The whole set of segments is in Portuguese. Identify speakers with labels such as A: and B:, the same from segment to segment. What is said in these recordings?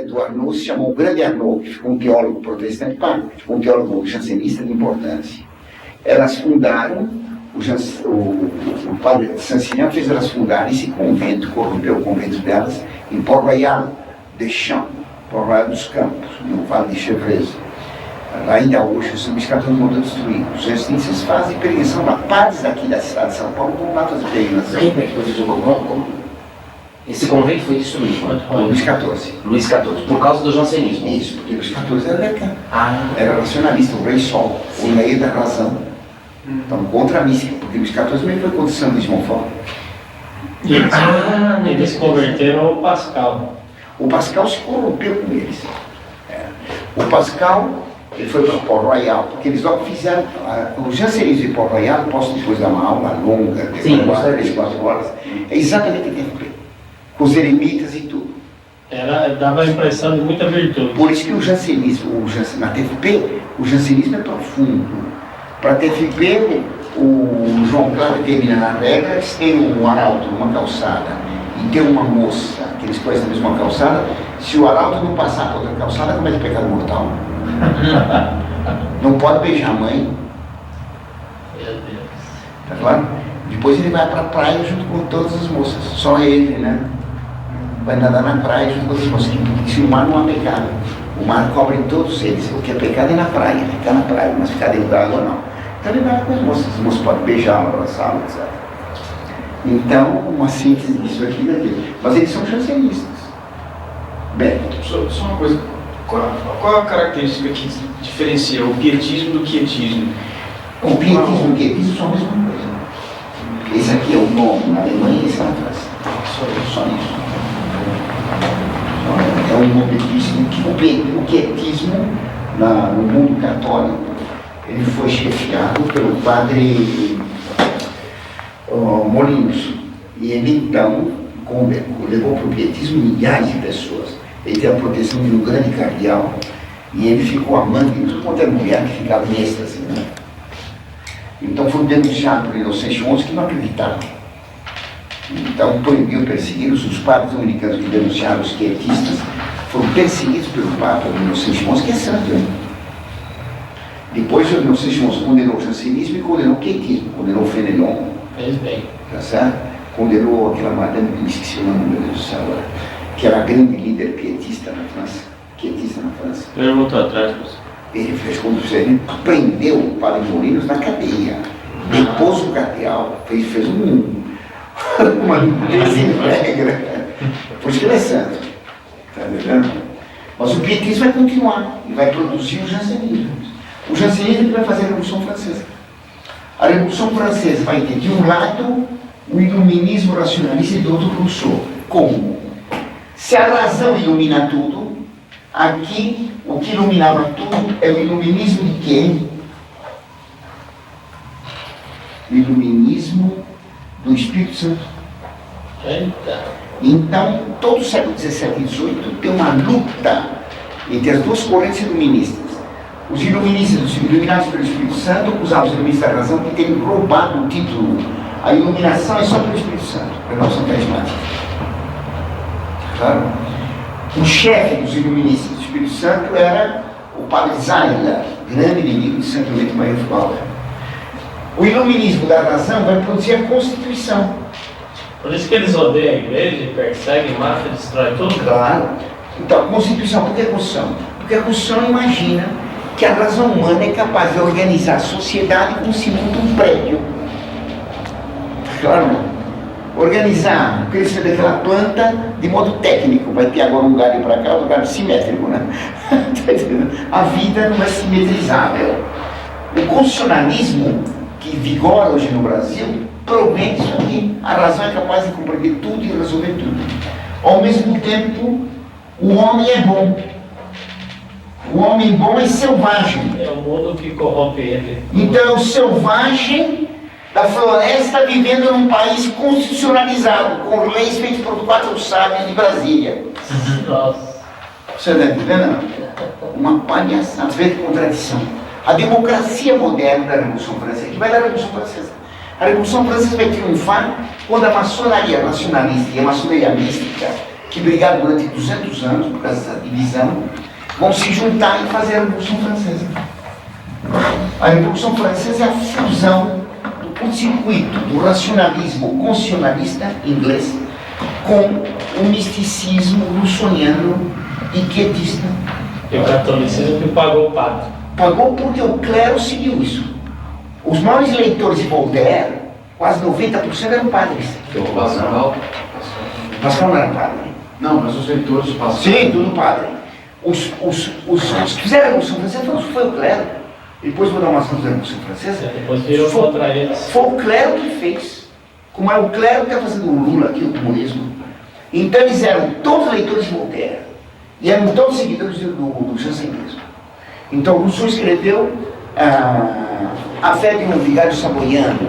A: do Arnaud se chamou o Grande Arnaud, que ficou um teólogo protestante, ficou um teólogo jansenista de importância. Elas fundaram, o padre Saint-Cyran fez elas fundarem esse convento, corrompeu o convento delas, em Port-Royal des Champs, Port-Royal dos Campos, no Vale de Chevreuse. Ainda hoje, os biscatólicos não estão destruídos. Os jansenistas fazem peregrinação para partes daqui da cidade de São Paulo, vão lá fazer peregrinação.
B: Quem é que foi como? Esse convento foi destruído?
A: Luís XIV.
B: Luís XIV, por causa do jansenismo.
A: Isso, porque Luís XIV era decano. Era racionalista, o rei Sol, o rei da razão. Então, contra a mística, porque Luís XIV também foi contra São Luís Montfort.
C: Eles converteram ao Pascal.
A: O Pascal se corrompeu com eles. O Pascal, ele foi para Port-Royal, porque eles logo fizeram. O jansenismo de Port-Royal, posso depois dar uma aula longa, de 3, 4 horas, é exatamente o TFP. Com os eremitas e tudo.
C: Dava a impressão de muita virtude.
A: Por isso que o jansenismo, na TFP, o jansenismo é profundo. Para a TFP, o João Cláudio termina na regra, eles têm um arauto numa calçada e tem uma moça que eles conhecem na mesma calçada. Se o arauto não passar para outra calçada, comete pecado mortal. Não pode beijar a mãe.
C: Meu Deus.
A: Tá claro? Depois ele vai para a praia junto com todas as moças. Só ele, né? Vai nadar na praia junto com as moças. Se o mar não há pecado, o mar cobre todos eles. O que é pecado é na praia, ficar na praia, mas ficar dentro da água não. Então ele vai com as moças podem beijá-la, abraçá-la, etc. Então, uma síntese disso aqui e daquilo. Mas eles são jansenistas. Bem.
D: Só uma coisa. Qual a característica que diferencia o pietismo do quietismo?
A: O pietismo e o quietismo são a mesma coisa. Esse aqui é o nome na Alemanha e esse é na França. Só isso. É um nome que o quietismo no mundo católico ele foi chefiado pelo padre Molinos. E ele então levou para o pietismo milhares de pessoas. Ele teve a proteção de um grande cardeal e ele ficou amando de tudo quanto era mulher que ficava em êxtase, né? Então foi denunciado por Inocêncio XI que não acreditava. Então proibiu perseguir os padres dominicanos que denunciaram os quietistas, foram perseguidos pelo Papa Inocêncio XI, que é santo, hein? Depois o Inocêncio XI condenou o jansenismo e condenou o quietismo, condenou o Fenelon.
C: Fez bem.
A: Tá certo? Condenou aquela madame, esqueci o nome, meu Deus do céu agora, que era a grande líder pietista na França.
C: Ele voltou atrás,
A: Ele fez como se ele prendeu o padre Molinos na cadeia, depôs o cardeal, fez uma limpeza em regra. Por isso que ele é santo. Está entendendo? Mas o pietismo vai continuar e vai produzir o jansenismo. O jansenismo vai fazer a Revolução Francesa. A Revolução Francesa vai ter, de um lado, o iluminismo racionalista e do outro, Rousseau. Como? Se a razão ilumina tudo, aqui o que iluminava tudo é o iluminismo de quem? O iluminismo do Espírito Santo.
C: Eita.
A: Então, todo o século XVII e XVIII tem uma luta entre as duas correntes iluministas. Os iluministas, iluminados pelo Espírito Santo, acusavam os iluministas da razão de terem roubado o título. A iluminação é só pelo Espírito Santo, renovação carismática. Claro? O chefe dos iluministas do Espírito Santo era o padre Zaila, grande inimigo de Santo Leite Maria Fugala. O iluminismo da razão vai produzir a Constituição.
C: Por isso que eles odeiam a igreja, perseguem, matam, destroem tudo?
A: Claro. Então, a Constituição, por que a Constituição? Porque a Constituição imagina que a razão humana é capaz de organizar a sociedade como se monta um prédio. Claro, não? Organizar o crescimento daquela planta de modo técnico. Vai ter agora um galho para cá, outro galho simétrico, né? A vida não é simetrizável. O constitucionalismo que vigora hoje no Brasil provém disso aqui. A razão é capaz de compreender tudo e resolver tudo. Ao mesmo tempo, o homem é bom. O homem bom é selvagem.
C: É o mundo que corrompe ele.
A: Então é o selvagem da floresta vivendo num país constitucionalizado, com leis feitas por 4 sábios de Brasília.
C: Nossa.
A: Você está entendendo? Uma palhaçada, vê que contradição. A democracia moderna da Revolução Francesa, que vai dar a Revolução Francesa. A Revolução Francesa vai triunfar quando a maçonaria nacionalista e a maçonaria mística, que brigaram durante 200 anos por causa dessa divisão, vão se juntar e fazer a Revolução Francesa. A Revolução Francesa é a fusão do curto-circuito do racionalismo constitucionalista inglês com o misticismo russoniano e quietista.
C: E o catolicismo que pagou o pato.
A: Pagou porque o clero seguiu isso. Os maiores leitores de Voltaire, quase 90% eram padres.
E: Pascal?
A: Pascal não era padre.
E: Não, mas os leitores do Pascal.
A: Sim, tudo padre. Os que fizeram a Revolução Francesa foi o clero. E depois vou dar uma ação da Revolução Francesa.
C: Depois virou contra eles.
A: Foi o clero que fez. Como é o clero que está fazendo o Lula aqui, o comunismo. Então eles eram todos leitores de Voltaire. E eram todos seguidores do jansenismo. Então Rousseau escreveu A Fé de um Vigário Saboiano,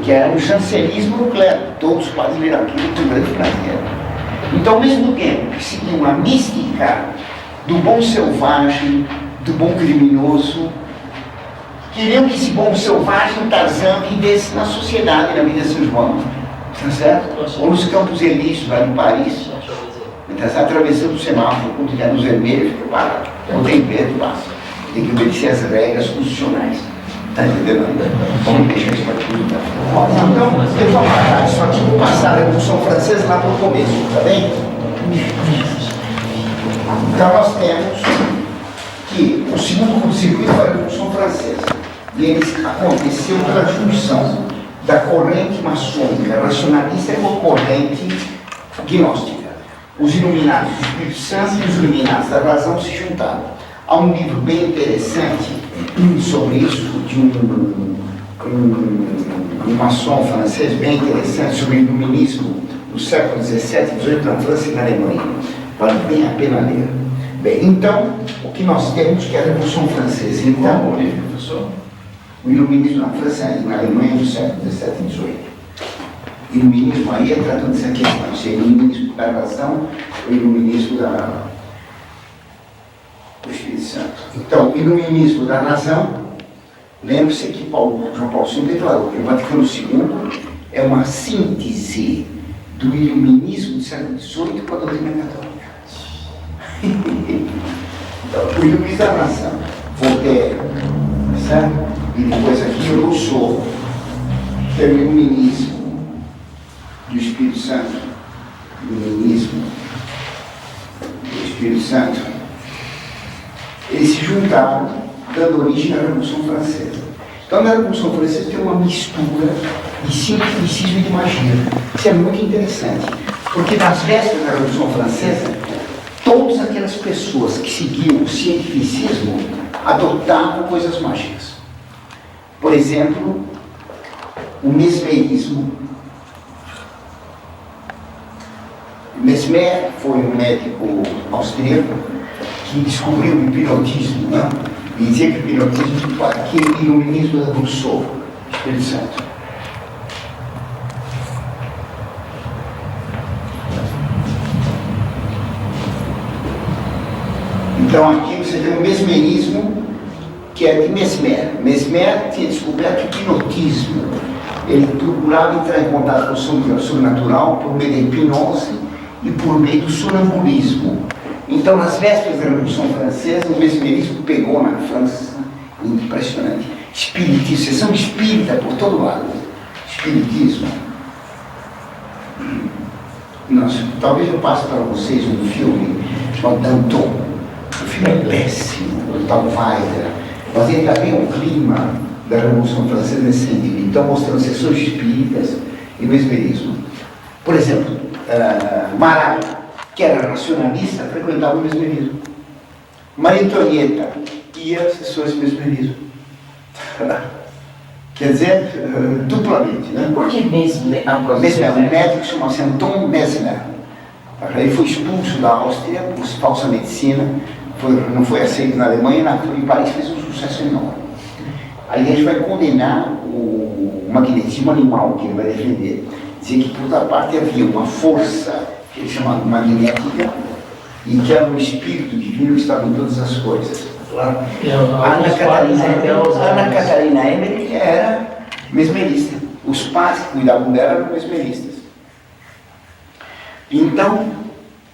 A: que era o jansenismo no clero. Todos os padres viram aquilo, muito grande prazer. Então, ao mesmo tempo que seguia uma mística do bom selvagem, do bom criminoso, queriam que esse bom selvagem, Tarzan, vivesse na sociedade, na vida de São João. Está certo? Ou nos Campos Elíseos, lá em Paris. Está atravessando o semáforo, quando tiver nos vermelhos, fica parado. Não tem verde, passa. Tem que obedecer as regras constitucionais. Está entendendo? Vamos deixar isso para tudo. Então, eu vou parar isso aqui, vou passar a Revolução Francesa lá para o começo, tá bem? Então, nós temos que o segundo curto-circuito foi a Revolução Francesa. E ele aconteceu pela junção da corrente maçônica racionalista com a corrente gnóstica. Os iluminados do Espírito Santo e os iluminados da razão se juntaram. Há um livro bem interessante sobre isso, de um maçom francês bem interessante, sobre o iluminismo do século XVII e XVIII na França e na Alemanha. Vale bem a pena ler. Bem, então, o que nós temos que é a Revolução Francesa. Então,
E: o livro, professor?
A: O iluminismo na França e na Alemanha do século XVII e XVIII. Iluminismo aí é tratando dessa questão, se é iluminismo da razão ou iluminismo do Espírito Santo. Então, o iluminismo da razão, lembre-se que João Paulo II declarou que o Vaticano II é uma síntese do iluminismo do século XVIII com a doutrina católica. Então, o iluminismo da razão, Voltaire, certo? E depois aqui o Rousseau, que é o iluminismo do Espírito Santo, iluminismo do Espírito Santo, eles se juntaram, dando origem à Revolução Francesa. Então, na Revolução Francesa tem uma mistura de cientificismo e de magia. Isso é muito interessante, porque nas vésperas da Revolução Francesa, todas aquelas pessoas que seguiam o cientificismo adotavam coisas mágicas. Por exemplo, o mesmerismo. Mesmer foi um médico austríaco que descobriu o hipnotismo, né? E dizia que o hipnotismo é aquele iluminismo da Rousseau, Espírito Santo. Então aqui você tem o mesmerismo, que é de Mesmer. Mesmer tinha descoberto o hipnotismo. Ele procurava entrar em contato com o sobrenatural por meio da hipnose e por meio do sonambulismo. Então, nas vésperas da Revolução Francesa, o mesmerismo pegou na França, impressionante. Espiritismo, sessão espírita por todo lado. Espiritismo. Nossa, talvez eu passe para vocês um filme chamado Danton. O filme é péssimo, o tal Weider, mas ele também é um clima da Revolução Francesa nesse sentido. Então, mostrando sessões espíritas e mesmerismo. Por exemplo, Marat, que era racionalista, frequentava o mesmerismo. Maria Antonieta ia às sessões de mesmerismo. Quer dizer, duplamente, né?
B: Por que Mesmer?
A: Mesmer, um médico que chamava-se Anton Mesmer. Ele foi expulso da Áustria por falsa medicina, não foi aceito na Alemanha, em Paris fez um sucesso enorme. Aí a gente vai condenar o magnetismo animal que ele vai defender. Dizer que por outra parte havia uma força que ele chamava magnética e que era um espírito divino que estava em todas as coisas. Ana Catarina Emmerich era mesmerista. Os pais que cuidavam dela eram mesmeristas. Então,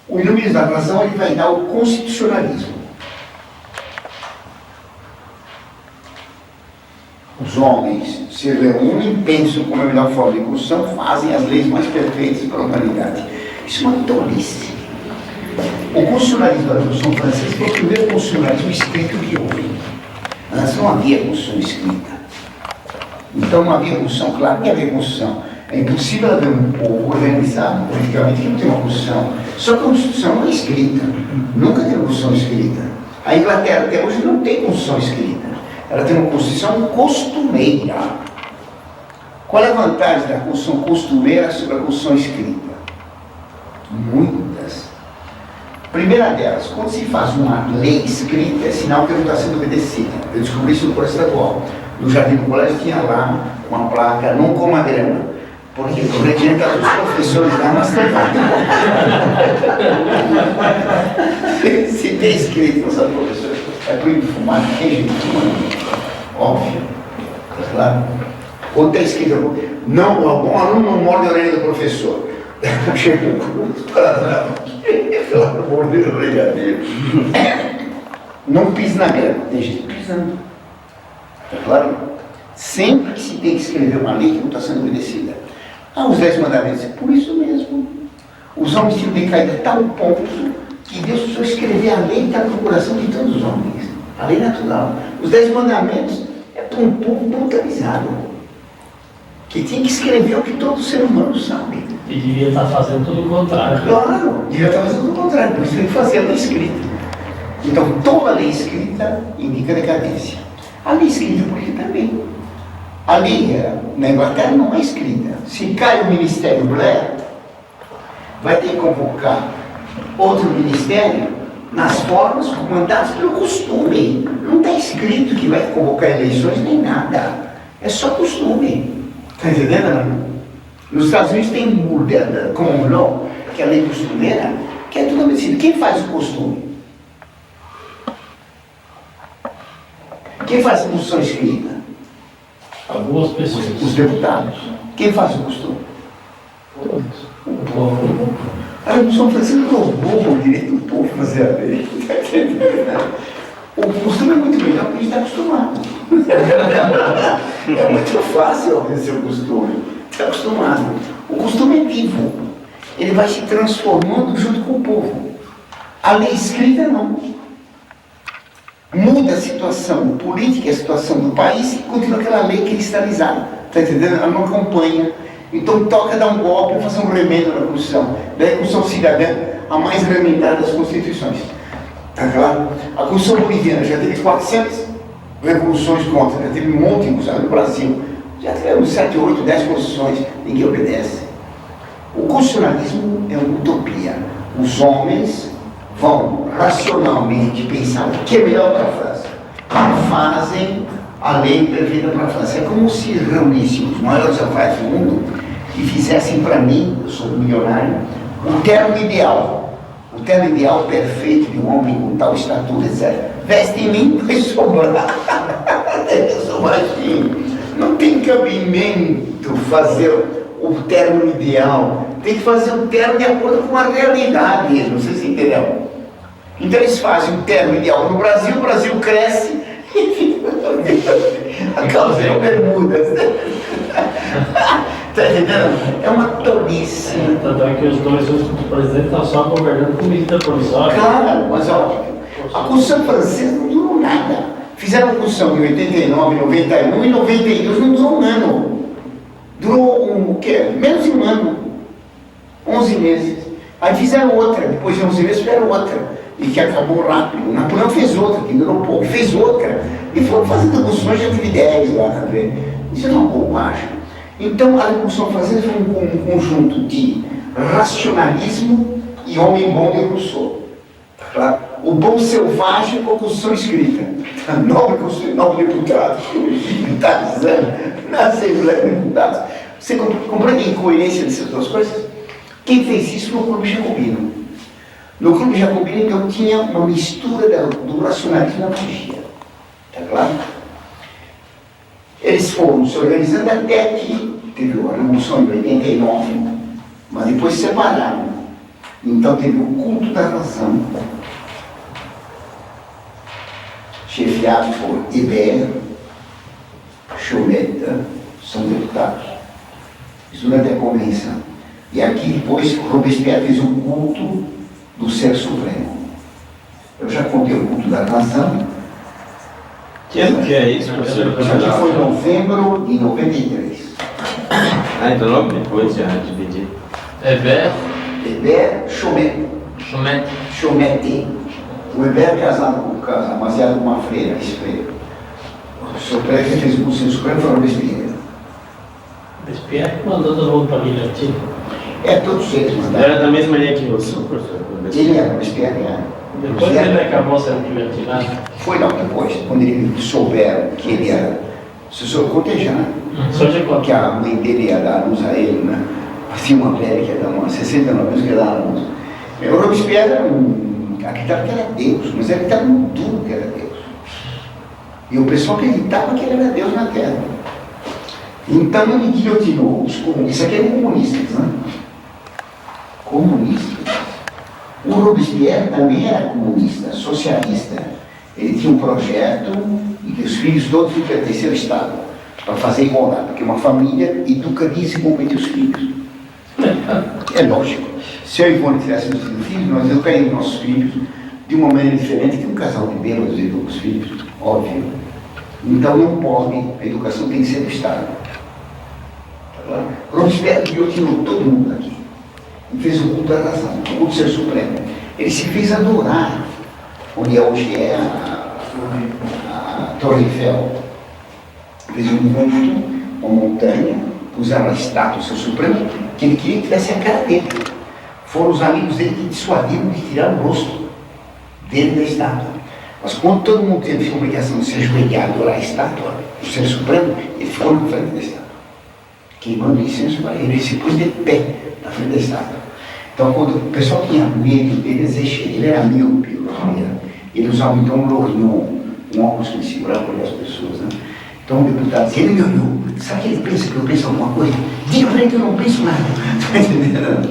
A: O iluminismo da razão ele vai dar o constitucionalismo. Os homens se reúnem, pensam como é a melhor forma de construção, fazem as leis mais perfeitas para a humanidade. Isso é uma tolice. O constitucionalismo da Revolução Francesa foi o primeiro constitucionalismo escrito que houve. Antes não havia Constituição escrita. Então não havia Constituição, claro que havia Constituição. É impossível haver um povo organizado politicamente que não tem uma Constituição. Só que a Constituição não é escrita. Nunca tem uma Constituição escrita. A Inglaterra até hoje não tem Constituição escrita. Ela tem uma Constituição costumeira. Qual é a vantagem da Constituição costumeira sobre a Constituição escrita? Muitas. Primeira delas, quando se faz uma lei escrita, é sinal que não está sendo obedecida. Eu descobri isso no colégio estadual. No jardim do colégio tinha lá uma placa, não coma grama. Porque o regimento dos professores lá, mas se tem escrito, nossa professora, é proibido fumar, tem gente fumando. Óbvio. Claro. Ou está escrito, não, o aluno não morde a orelha do professor. Chega um grupo para pelo amor de Deus, não pisa na grama, tem gente pisando. Está claro? Sempre que se tem que escrever uma lei que não está sendo obedecida. Os 10 mandamentos, é por isso mesmo. Os homens tinham decaído a tal ponto que Deus precisou escrever a lei que está no coração de todos os homens. A lei natural. Os 10 mandamentos é para um povo brutalizado, que tinha que escrever o que todo ser humano sabe.
C: E devia estar fazendo tudo o contrário.
A: Claro, devia estar fazendo tudo o contrário, por isso tem que fazer a lei escrita. Então, toda lei escrita indica decadência. A lei escrita política também. A lei na Inglaterra não é escrita. Se cai o Ministério Blair, vai ter que convocar outro ministério nas formas comandadas pelo costume. Não está escrito que vai convocar eleições nem nada. É só costume. Está entendendo? Nos Estados Unidos tem common law, que é a lei costumeira, que é tudo obedecido. Quem faz o costume? Quem faz a Constituição escrita?
C: Algumas pessoas.
A: Os deputados. Quem faz o costume?
C: Todos.
A: O povo. A Revolução Francesa roubou o direito do povo fazer a lei. Está entendendo? O costume é muito melhor porque a gente está acostumado. É muito fácil obedecer o costume. Está acostumado. O costume é vivo. Ele vai se transformando junto com o povo. A lei escrita não. Muda a situação política, a situação do país e continua aquela lei cristalizada. Está entendendo? Ela não acompanha. Então toca dar um golpe, fazer um remendo na Constituição. Daí a Constituição cidadã, a mais remendada das Constituições. Está claro? A Constituição boliviana já teve 400 revoluções contra, já teve um monte no Brasil. Já tivemos 7, 8, 10 constituições, ninguém obedece. O constitucionalismo é uma utopia. Os homens vão racionalmente pensar o que é melhor para a França. E fazem a lei perfeita para a França. É como se reunissem os maiores alfaiates do mundo e fizessem para mim, eu sou milionário, um terno ideal. O terno ideal perfeito de um homem com tal estatura, etc. Veste em mim, vai sobrar. Eu sou baixinho. Não tem cabimento fazer o terno ideal. Tem que fazer o terno de acordo com a realidade. Não sei se entenderam. Então eles fazem o terno ideal no Brasil, o Brasil cresce e a calça é bermudas. Está entendendo? É uma tolice.
C: Tanto é que os dois últimos presidentes estão só governando com medida provisória.
A: Claro, mas ó, a Constituição francesa não durou nada. Fizeram a Constituição em 89, 91 e 92, não durou um ano. Durou o quê? Menos de um ano. 11 meses. Aí fizeram outra, depois de 11 meses fizeram outra. E que acabou rápido. O Napoleão fez outra, que durou pouco, fez outra. E foram fazendo Constituições, já teve 10 lá, tá vendo? Isso é uma bobagem. Então a Revolução Francesa foi um conjunto de racionalismo e homem bom de Rousseau. Claro? O bom selvagem com a Constituição escrita. A nobre Constituição, nobre deputado, está dizendo na Assembleia de Deputados. Você compreende a incoerência dessas duas coisas? Quem fez isso foi o Clube Jacobino. No Clube Jacobino, então, tinha uma mistura do racionalismo e da magia. Está claro? Eles foram se organizando até que teve a Revolução em 89, mas depois se separaram. Então teve o culto da razão, chefiado por Hébert, Chaumette, são deputados. Isso durante a convenção. E aqui depois Robespierre fez o culto do Ser Supremo. Eu já contei o culto da razão.
B: Que ano que é isso, professor?
A: Isso aqui foi em novembro de 93.
B: Ah, então logo depois já dividi.
C: Hébert,
A: Chaumette.
C: Chaumette.
A: O Hébert casado com uma freira, ex-freira. O Supremo que fez o curso do Supremo foi o Robespierre.
C: Robespierre mandou todo mundo para a guilhotina.
A: Todos eles
B: Era
A: mandaram.
B: da mesma linha que você, professor?
A: Ele era, Robespierre era.
C: Depois ele acabou sendo guilhotinado.
A: Foi logo depois, quando ele souberam que ele era. Se sou cortejando,
C: Só de conta.
A: que a mãe dele ia dar a luz a ele, né? Tinha uma velha que ia dar uma 69 anos que ia dar a luz. O Robespierre era acreditava que era Deus, mas ele acreditava no tudo que era Deus. E o pessoal acreditava que ele era Deus na Terra. Então ele guilhotinou os comunistas. Isso aqui é comunistas, né? Comunistas. O Robespierre também era comunista, socialista. Ele tinha um projeto e que os filhos todos iam pertencer ao Estado, para fazer igualdade, porque uma família educa desigualmente os filhos. É lógico. Se eu e Ivone tivéssemos filhos, nós educaríamos nossos filhos de uma maneira diferente que um casal de bêbados educa os filhos, óbvio. Então não pode, a educação tem que ser do Estado. Robespierre guilhotinou todo mundo aqui. E fez o culto da razão, o culto do Ser Supremo. Ele se fez adorar, onde hoje é a Torre Eiffel. Fez um culto, uma montanha, puseram a estátua do Ser Supremo, que ele queria que tivesse a cara dele. Foram os amigos dele que dissuadiram de tirar o rosto dele da estátua. Mas quando todo mundo teve a obrigação de se ajoelhar e adorar a estátua do Ser Supremo, ele ficou na frente da estátua, queimando incenso para ele. Ele se pôs de pé na frente da estátua. Então, quando o pessoal tinha medo dele, ele era míope, ele usava então um lorgnon, um óculos que ele segurava para as pessoas, né? Então o deputado dizia, ele me olhou, sabe que ele pensa que eu penso alguma coisa? Diga para ele que eu não penso nada. Está entendendo?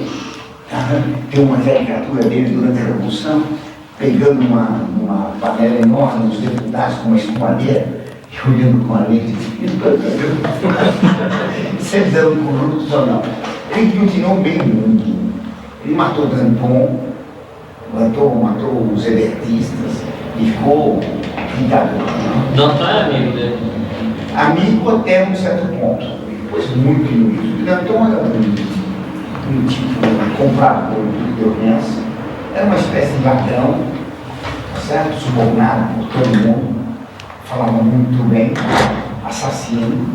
A: Tem uma caricatura dele durante a Revolução, pegando uma panela enorme dos deputados com uma escumadeira e olhando com a lente. Sempre dando um corrupto, não. Ele continuou bem muito. Ele matou Danton, matou os hebertistas e ficou ditador.
C: Danton é amigo dele.
A: Amigo até um certo ponto, depois muito inimigo. Danton era um tipo comprador de Orleans, era uma espécie de ladrão, certo? Subornado por todo mundo, falava muito bem, assassino.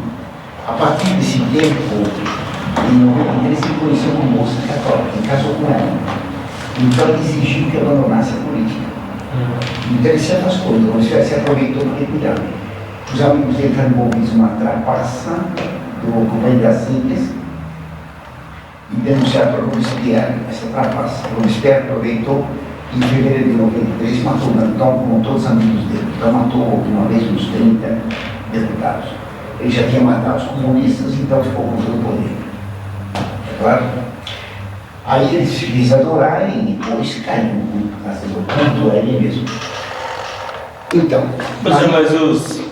A: A partir desse tempo, em 93, ele conheceu uma moça católica, e casou com ela. Então ele exigiu que abandonasse a política. Então ele se afastou, então ele se aproveitou para recuidar. Os amigos dele estavam envolvidos numa trapaça do Companhia das Índias e denunciaram para o Robespierre essa trapaça. O Robespierre aproveitou e em fevereiro de 93 matou Danton com todos os amigos dele. Então matou uma vez uns 30 deputados. Ele já tinha matado os comunistas, então ficou com todo o poder. É claro? Aí eles se fez adorar e depois caiu por causa do culto a ele mesmo. Então.
B: Professor, mas os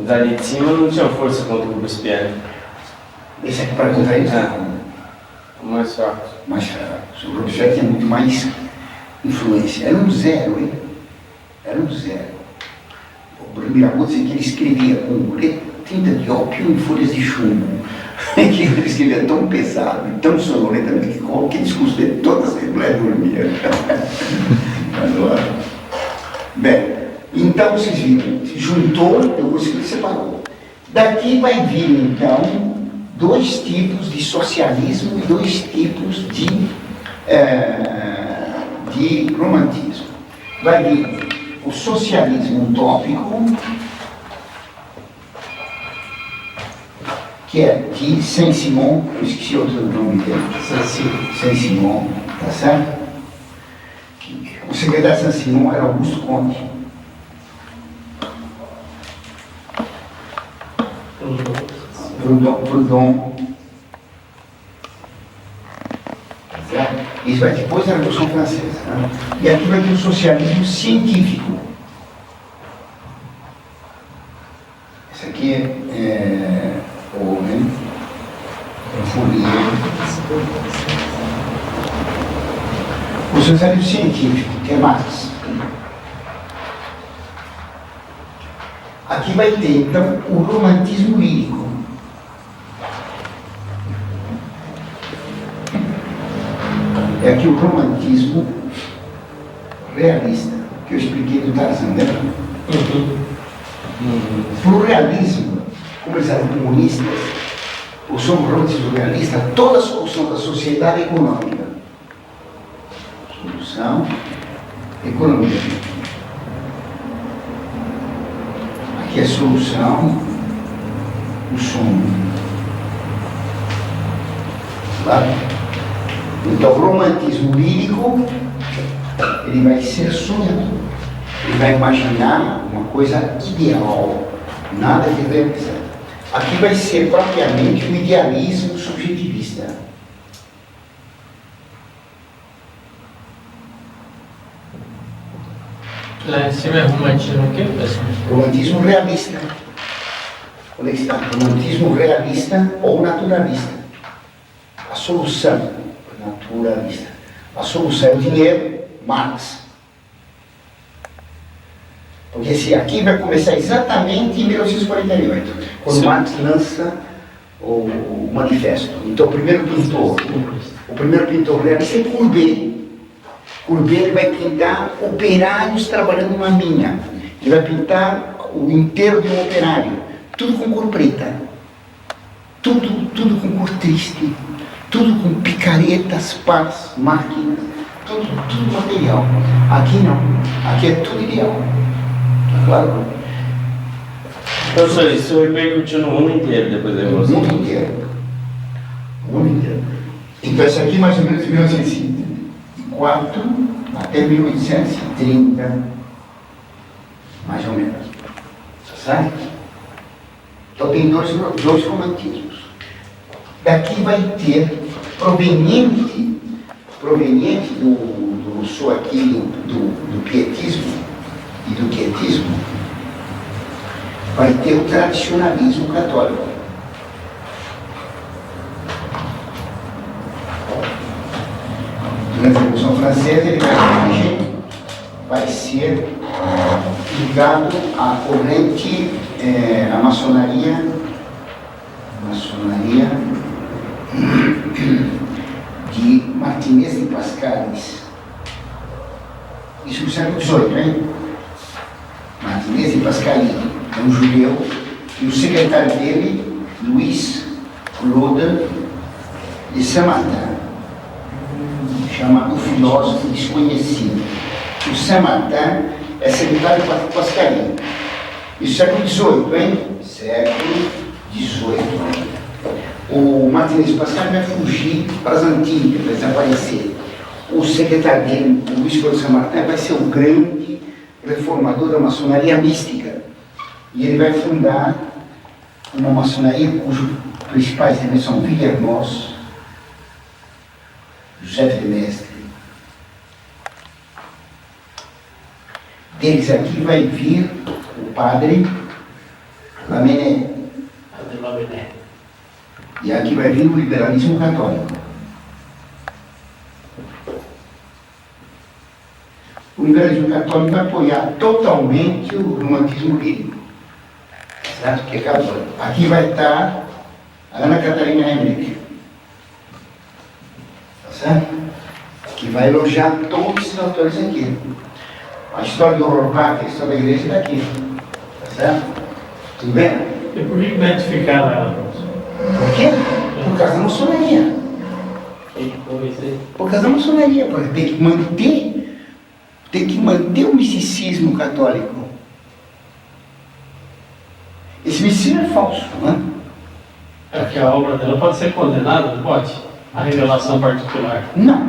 B: dali de cima não tinham força contra o Robespierre.
A: Esse aqui para contra eles?
B: Mais fraco.
A: Mais fraco. O Robespierre tinha muito mais influência. Era um zero, hein? Era um zero. O Mirabeau dizia que ele escrevia com tinta de ópio em folhas de chumbo. Que ele escrevia tão pesado, tão sonolentamente que qualquer discurso dele, toda a Assembleia dormia. Bem, então vocês viram, se juntou, depois que ele separou. Daqui vai vir, então, dois tipos de socialismo e dois tipos de romantismo. Vai vir o socialismo utópico, que é de Saint-Simon, eu esqueci outro nome dele. Saint-Simon, tá certo? O secretário de Saint-Simon era Augusto Comte. Proudhon. Isso vai depois da Revolução Francesa. Né? E aqui vai ter o socialismo científico. Esse aqui é homem, Fourier. O socialismo científico, que é Marx. Aqui vai ter, então, o romantismo lírico. É aqui o romantismo realista, que eu expliquei do Tarzan, né? Para o realismo, como eles eram comunistas, ou são romantismo realista, toda a solução da sociedade econômica. Solução econômica. Aqui é a solução do sono. Claro? Então, o romantismo lírico, ele vai ser sonhador. Ele vai imaginar uma coisa ideal, nada de realizar. Aqui vai ser propriamente o idealismo subjetivista.
C: Lá em cima é romantismo o quê, pessoal?
A: Romantismo realista. Onde está? Romantismo realista ou naturalista. A solução naturalista. A solução é o dinheiro, Marx. Porque se aqui vai começar exatamente em 1948, quando Marx lança o manifesto. Então o primeiro pintor realista é Courbet. Courbet ele vai pintar operários trabalhando numa mina. Ele vai pintar o inteiro de um operário. Tudo com cor preta. Tudo com cor triste. Tudo com picaretas, pás, máquinas. Tudo material. Aqui não. Aqui é tudo ideal. Claro.
B: Professor, isso repercutiu no mundo inteiro depois da Revolução?
A: O mundo inteiro. O mundo inteiro. Então, isso aqui mais ou menos de 1904 até 1830. Mais ou menos. Sabe? Então, tem dois romantismos. Daqui vai ter, proveniente do Rousseau aqui, do pietismo e do quietismo, vai ter o tradicionalismo católico. Durante a Revolução Francesa, ele vai ser ligado à corrente, à maçonaria de Martinez de Pascalis. Isso no século XVIII, hein? Martinez de Pascalis é um judeu, e o secretário dele, Louis Claude de Saint-Martin, chamado filósofo desconhecido. O Saint-Martin é secretário de Pascalis. Isso século XVIII, hein? Século XVIII. O Martinez de Pascalis vai fugir para as Antilhas, vai desaparecer. O secretário dele, o Luís Claude de Saint-Martin, vai ser o grande reformador da maçonaria mística. E ele vai fundar uma maçonaria cujos principais elementos são Villermoz, José de Mestre. Deles aqui vai vir o padre Lamennais. E aqui vai vir o liberalismo católico. O liberalismo católico vai apoiar totalmente o romantismo lírico. Certo? Que é católico. Aqui vai estar a Ana Catarina Emmerich. Tá certo? Que vai elogiar todos esses autores aqui. A história do Rohrbach, a história da igreja está aqui. Tá certo? Tudo bem?
C: E por que identificar ela, professor?
A: Por quê? Por causa da maçonaria.
C: Que coisa, hein?
A: Por causa da maçonaria, porque tem que manter o misticismo católico. Esse misticismo é falso, não é?
C: É que a obra dela pode ser condenada, não pode? A revelação particular.
A: Não,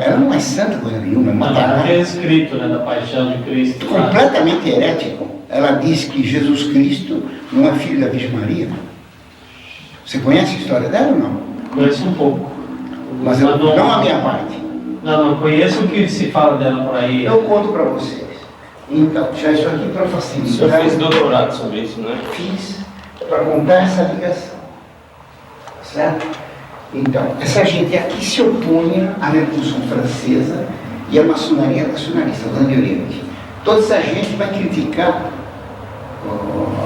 A: ela não é santa coisa nenhuma, é uma
C: Não,
A: tarada.
C: é escrito, né, da paixão de Cristo.
A: Completamente herético. Ela diz que Jesus Cristo não é filho da Virgem Maria. Você conhece a história dela ou não?
C: Conheço um pouco.
A: Mas não a minha parte.
C: Não conheço o que se fala dela por aí.
A: Eu conto para vocês. Então, já isso aqui para
B: O senhor
A: facilitar.
B: fez doutorado sobre isso, né?
A: Fiz para contar essa ligação. Certo? Então, essa gente aqui se opunha à Revolução Francesa e à maçonaria nacionalista, do Oriente. Toda essa gente vai criticar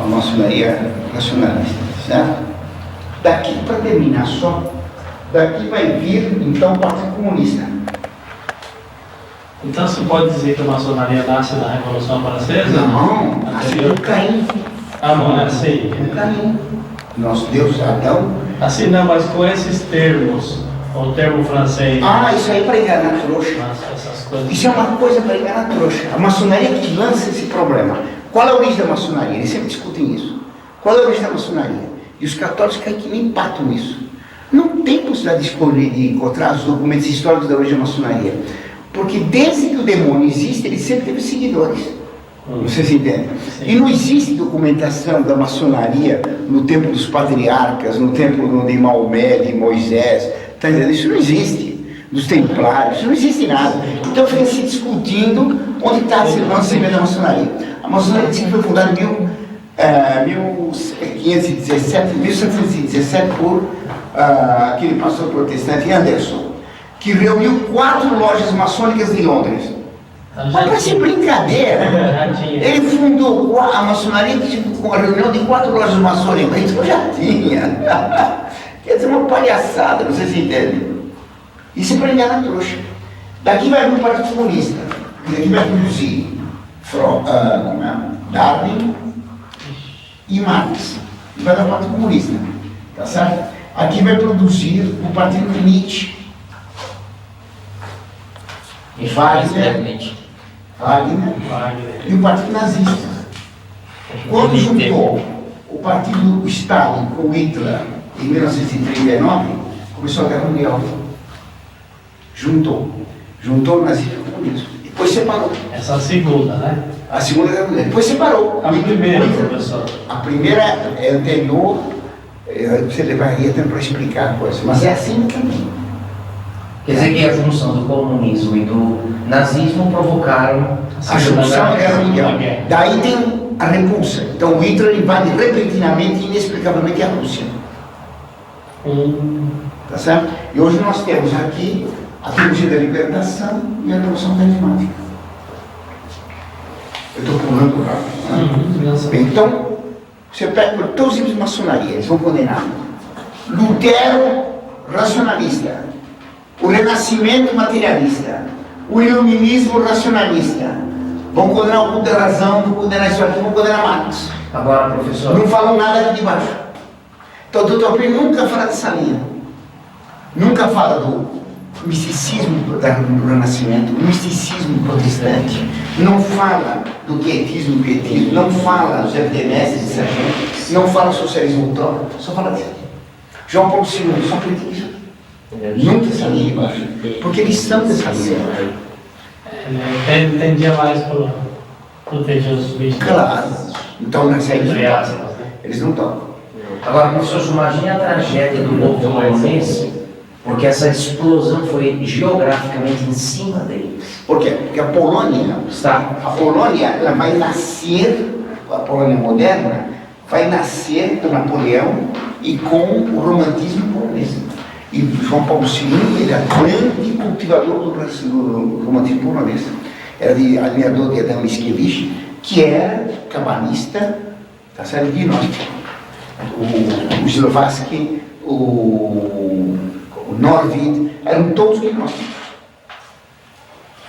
A: a maçonaria nacionalista, certo? Daqui, para terminar só, daqui vai vir, então, o Partido Comunista.
C: Então você pode dizer que a maçonaria nasce na Revolução Francesa?
A: Não, assim do Caim.
C: Não é assim.
A: Do Caim. Nosso Deus Adão.
C: Assim não, mas com esses termos, o termo francês.
A: Isso aí é para enganar trouxa.
C: Nossa, essas coisas.
A: Isso é uma coisa para enganar trouxa. A maçonaria que lança esse problema. Qual é a origem da maçonaria? Eles sempre discutem isso. Qual é a origem da maçonaria? E os católicos caem que nem pato nisso. Não tem possibilidade de encontrar os documentos históricos da origem da maçonaria. Porque desde que o demônio existe, ele sempre teve seguidores. Vocês entendem?
C: Sim.
A: E não existe documentação da maçonaria no tempo dos patriarcas, no tempo de Maomé, de Moisés. Tá entendendo? Isso não existe. Dos templários, isso não existe nada. Então fica se discutindo onde está o nascimento da maçonaria. A maçonaria diz que foi fundada em 1717 por aquele pastor protestante Anderson, que reuniu 4 lojas maçônicas em Londres. Mas parece brincadeira. Ele fundou a maçonaria com a reunião de 4 lojas maçônicas. Isso já tinha. Quer dizer, uma palhaçada, vocês entendem? Isso é para enganar trouxa. Daqui vai vir o Partido Comunista. Daqui vai produzir Darwin e Marx. E vai dar o Partido Comunista. Tá certo? Aqui vai produzir o Partido Nietzsche. Wagner e o Partido Nazista. Quando juntou o Partido Stalin com Hitler em 1939, começou a Guerra Mundial. Juntou o nazismo e o comunismo. Depois separou.
C: Essa segunda, né?
A: A Segunda Guerra Mundial. Depois separou.
C: A primeira, professor.
A: A primeira é anterior, você levaria tempo para explicar a coisa, mas é assim também.
F: Quer dizer que a junção do comunismo e do nazismo provocaram
A: A junção da Guerra Mundial. Daí tem a repulsa. Então o Hitler invade repentinamente e inexplicavelmente a Rússia. Tá certo? E hoje nós temos aqui a teologia da libertação e a revolução carismática. Eu estou pulando rápido. Né? Então, você pega todos os livros de maçonaria, eles vão condenar. Lutero, racionalista. O Renascimento, materialista. O Iluminismo, racionalista. Vão condenar o culto da razão, vão condenar isso aqui, vão condenar Marx.
F: Agora, professor,
A: Não falam nada aqui de baixo. Então, o Dr. P nunca fala dessa linha. Nunca fala do misticismo do Renascimento, do misticismo protestante. Não fala do quietismo, pietismo. Não fala dos FDMS, dessa gente. Não fala do socialismo utópico. Só fala disso. João Paulo II só critica isso. Nunca essa linha de baixo. Porque eles são dessa linha.
C: Ele entendia mais por proteger os bichos.
A: Claro. Então, nessa aí
C: Entre aspas, né?
A: eles não tocam.
F: agora, professor, imagine a tragédia do povo polonês, porque essa explosão foi geograficamente em cima deles.
A: Por quê? Porque a Polônia, a Polônia, ela vai nascer, a Polônia moderna, vai nascer com Napoleão e com o romantismo polonês. E João Paulo II, ele é grande cultivador do romantismo polonês. Era admirador de Adam Mickiewicz, que era cabalista, tá certo? Gnóstico. O Slavatsky, o Norvid, eram todos gnósticos.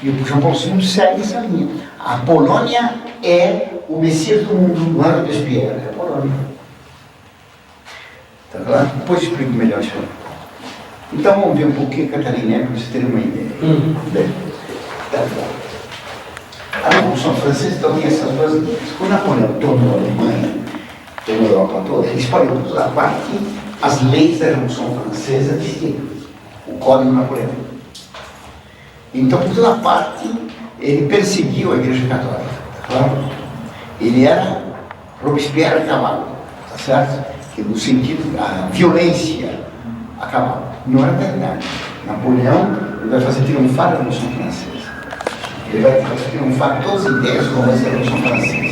A: E o João Paulo II segue essa linha. A Polônia é o Messias do mundo, não é o Robespierre, é a Polônia. Tá claro? Depois eu explico melhor isso aí. Então vamos ver um pouquinho, Catarina, para você ter uma ideia. Bem, tá bom. A Revolução Francesa também essas duas ideias. Quando Napoleão tomou a Alemanha, tomou a Europa toda, ele espalhou por toda parte as leis da Revolução Francesa diziam, o Código Napoleão. Então, por toda parte, ele perseguiu a Igreja Católica, tá claro? Ele era Robespierre a cavalo, tá certo? Que no sentido da violência a cavalo. Não era verdade. Napoleão vai fazer triunfar a Revolução Francesa. Ele vai fazer triunfar todas as ideias do romance da Revolução Francesa.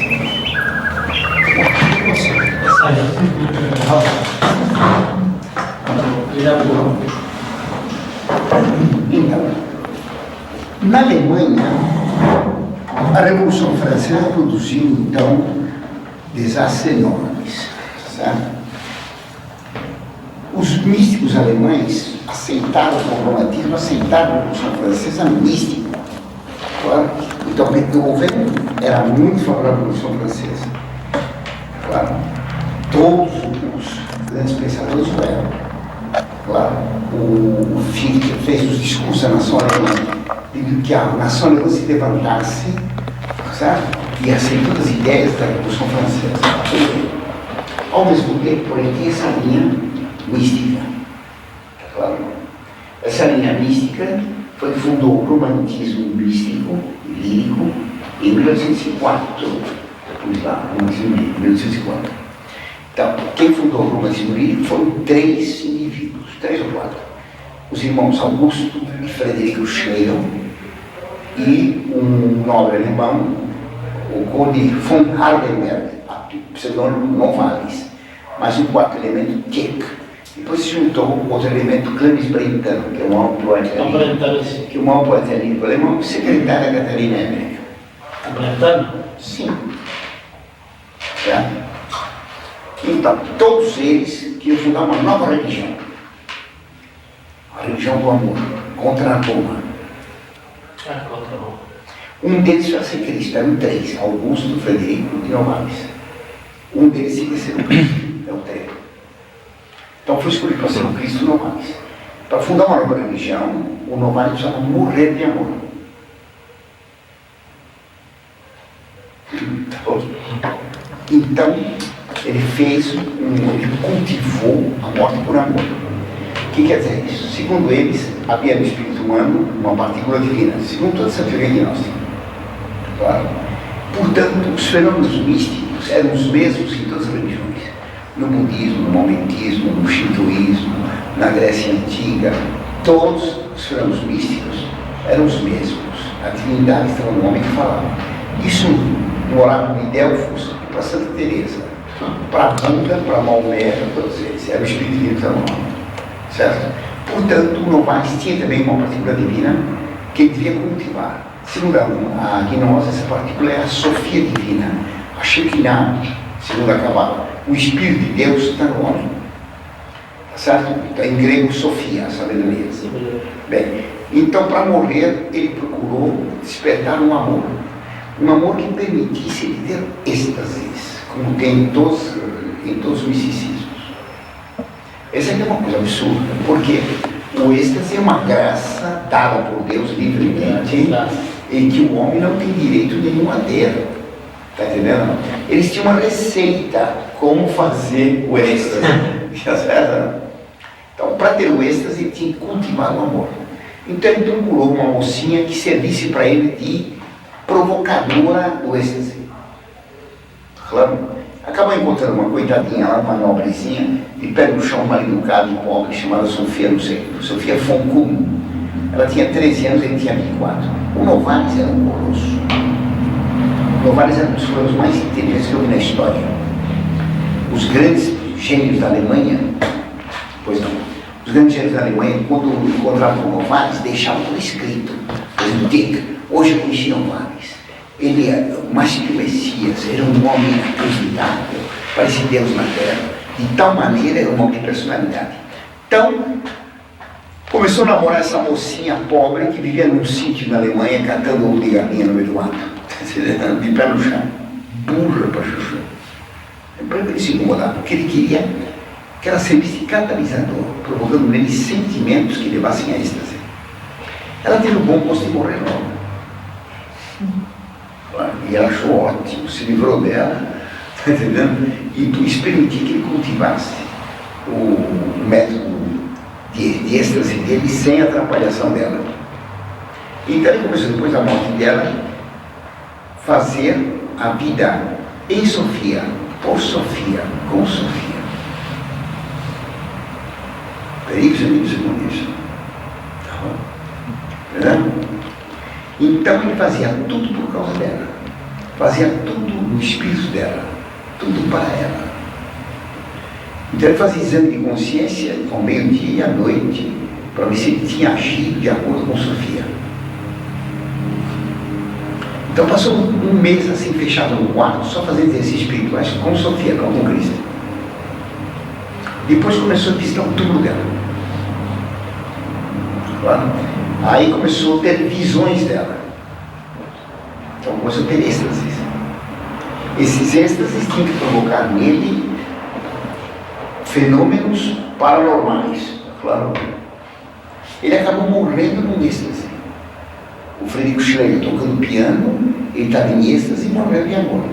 A: Então, na Alemanha, a Revolução Francesa produziu, então, desastres enormes, certo? Os místicos alemães aceitaram o romantismo, aceitaram a Revolução Francesa mística. Claro? Então, Beethoven era muito favorável à Revolução Francesa. Claro? Todos os grandes pensadores o eram. Claro? O Fichte fez os discursos da nação alemã, pedindo que a nação alemã se levantasse, certo? E aceitou as ideias da Revolução Francesa. Ao mesmo tempo, porém, tem essa linha mística. Claro. Essa linha mística foi que fundou o romantismo místico e lírico em 1804. Lá, 1804. Então, quem fundou o romantismo lírico foram 3 indivíduos, 3 ou 4. Os irmãos Augusto e Frederico Schlegel e um nobre alemão, o Conde von Hardenberg, pseudônimo Novalis, mas um quarto elemento, Keck. Depois se juntou outro elemento, Clemens Brentano, que é o maior poeta lírico alemão, secretário da Catarina Emmerich.
C: Brentano?
A: Sim. É. Então, todos eles queriam fundar uma nova religião. A religião do amor, contra a Roma.
C: Contra Roma.
A: Um deles vai ser Cristo, eram 3, Augusto, Frederico e Novalis. Um deles tinha que ser o Cristo, é o Trevo. Então foi escolhido para ser o Cristo Novalis. Para fundar uma nova religião, o Novalis precisava morrer de amor. Então, ele cultivou a morte por amor. O que quer dizer isso? Segundo eles, havia no espírito humano uma partícula divina, segundo toda essa teoria gnóstica. Claro. Portanto, os fenômenos místicos eram os mesmos em todas as religiões. No budismo, no maometismo, no shintoísmo, na Grécia Antiga, todos os fenômenos místicos eram os mesmos. A divindade estava no homem que falava. Isso no oráculo de Delfos e para Santa Teresa, para Buda, para Maomé, para todos eles. Era o Espírito Divino que estava no homem. Certo? Portanto, o Novalis tinha também uma partícula divina que ele devia cultivar. Segundo a gnose, essa partícula é a Sofia Divina, a Shekinah, segundo a Kabbalah. O Espírito de Deus está no homem. Certo? Então, em grego, Sofia, a sabedoria. Bem, então, para morrer, ele procurou despertar um amor que permitisse ele ter êxtases, como tem em todos os misticismos. Essa aqui é uma coisa absurda, porque o êxtase é uma graça dada por Deus livremente, em que o homem não tem direito nenhum a ter. Está entendendo? Eles tinham uma receita como fazer o êxtase. Então, para ter o êxtase, ele tinha que cultivar o amor. Então, ele procurou uma mocinha que servisse para ele de provocadora do êxtase. Claro. Acabou encontrando uma coitadinha lá, uma nobrezinha, de pé no chão, mal educado e pobre, chamada Sofia, não sei, Sofia von Kuhn. Ela tinha 13 anos, ele tinha 24. O Novalis era um colosso. O Novalis era um dos fulanos mais inteligentes que eu vi na história. Os grandes gênios da Alemanha, pois não, os grandes gênios da Alemanha, quando encontravam o Novalis, deixavam por escrito. Por exemplo, Dick, hoje eu conheci Novalis. Ele é mais que o Messias, era um homem inacreditável, parecia Deus na terra. De tal maneira, era um homem de personalidade. Então, começou a namorar essa mocinha pobre que vivia num sítio na Alemanha, catando ovo de galinha no meio do mato, de pé no chão, burra para chuchu. Para ele se incomodar, porque ele queria que ela servisse de catalisador, provocando nele sentimentos que levassem a êxtase. Ela teve o bom gosto de morrer logo. E ela achou ótimo, se livrou dela, está entendendo? E quis permitir que ele cultivasse o método de êxtase dele sem atrapalhação dela. Então ele começou, depois da morte dela, fazer a vida em Sofia, por Sofia, com Sofia. Perigo, você com isso. Então ele fazia tudo por causa dela, fazia tudo no espírito dela, tudo para ela. Então ele fazia exame de consciência ao meio-dia e à noite, para ver se ele tinha agido de acordo com Sofia. Então passou um mês assim fechado no quarto, só fazendo exercícios espirituais com Sofia, não com Cristo. Depois começou a visitar o túmulo dela. Claro. Aí começou a ter visões dela. Então começou a ter êxtases. Esses êxtases tinham que provocar nele fenômenos paranormais. Claro. Ele acabou morrendo num êxtase. O Frederico Schlegel tocando piano, ele estava em êxtase e morreu de amor.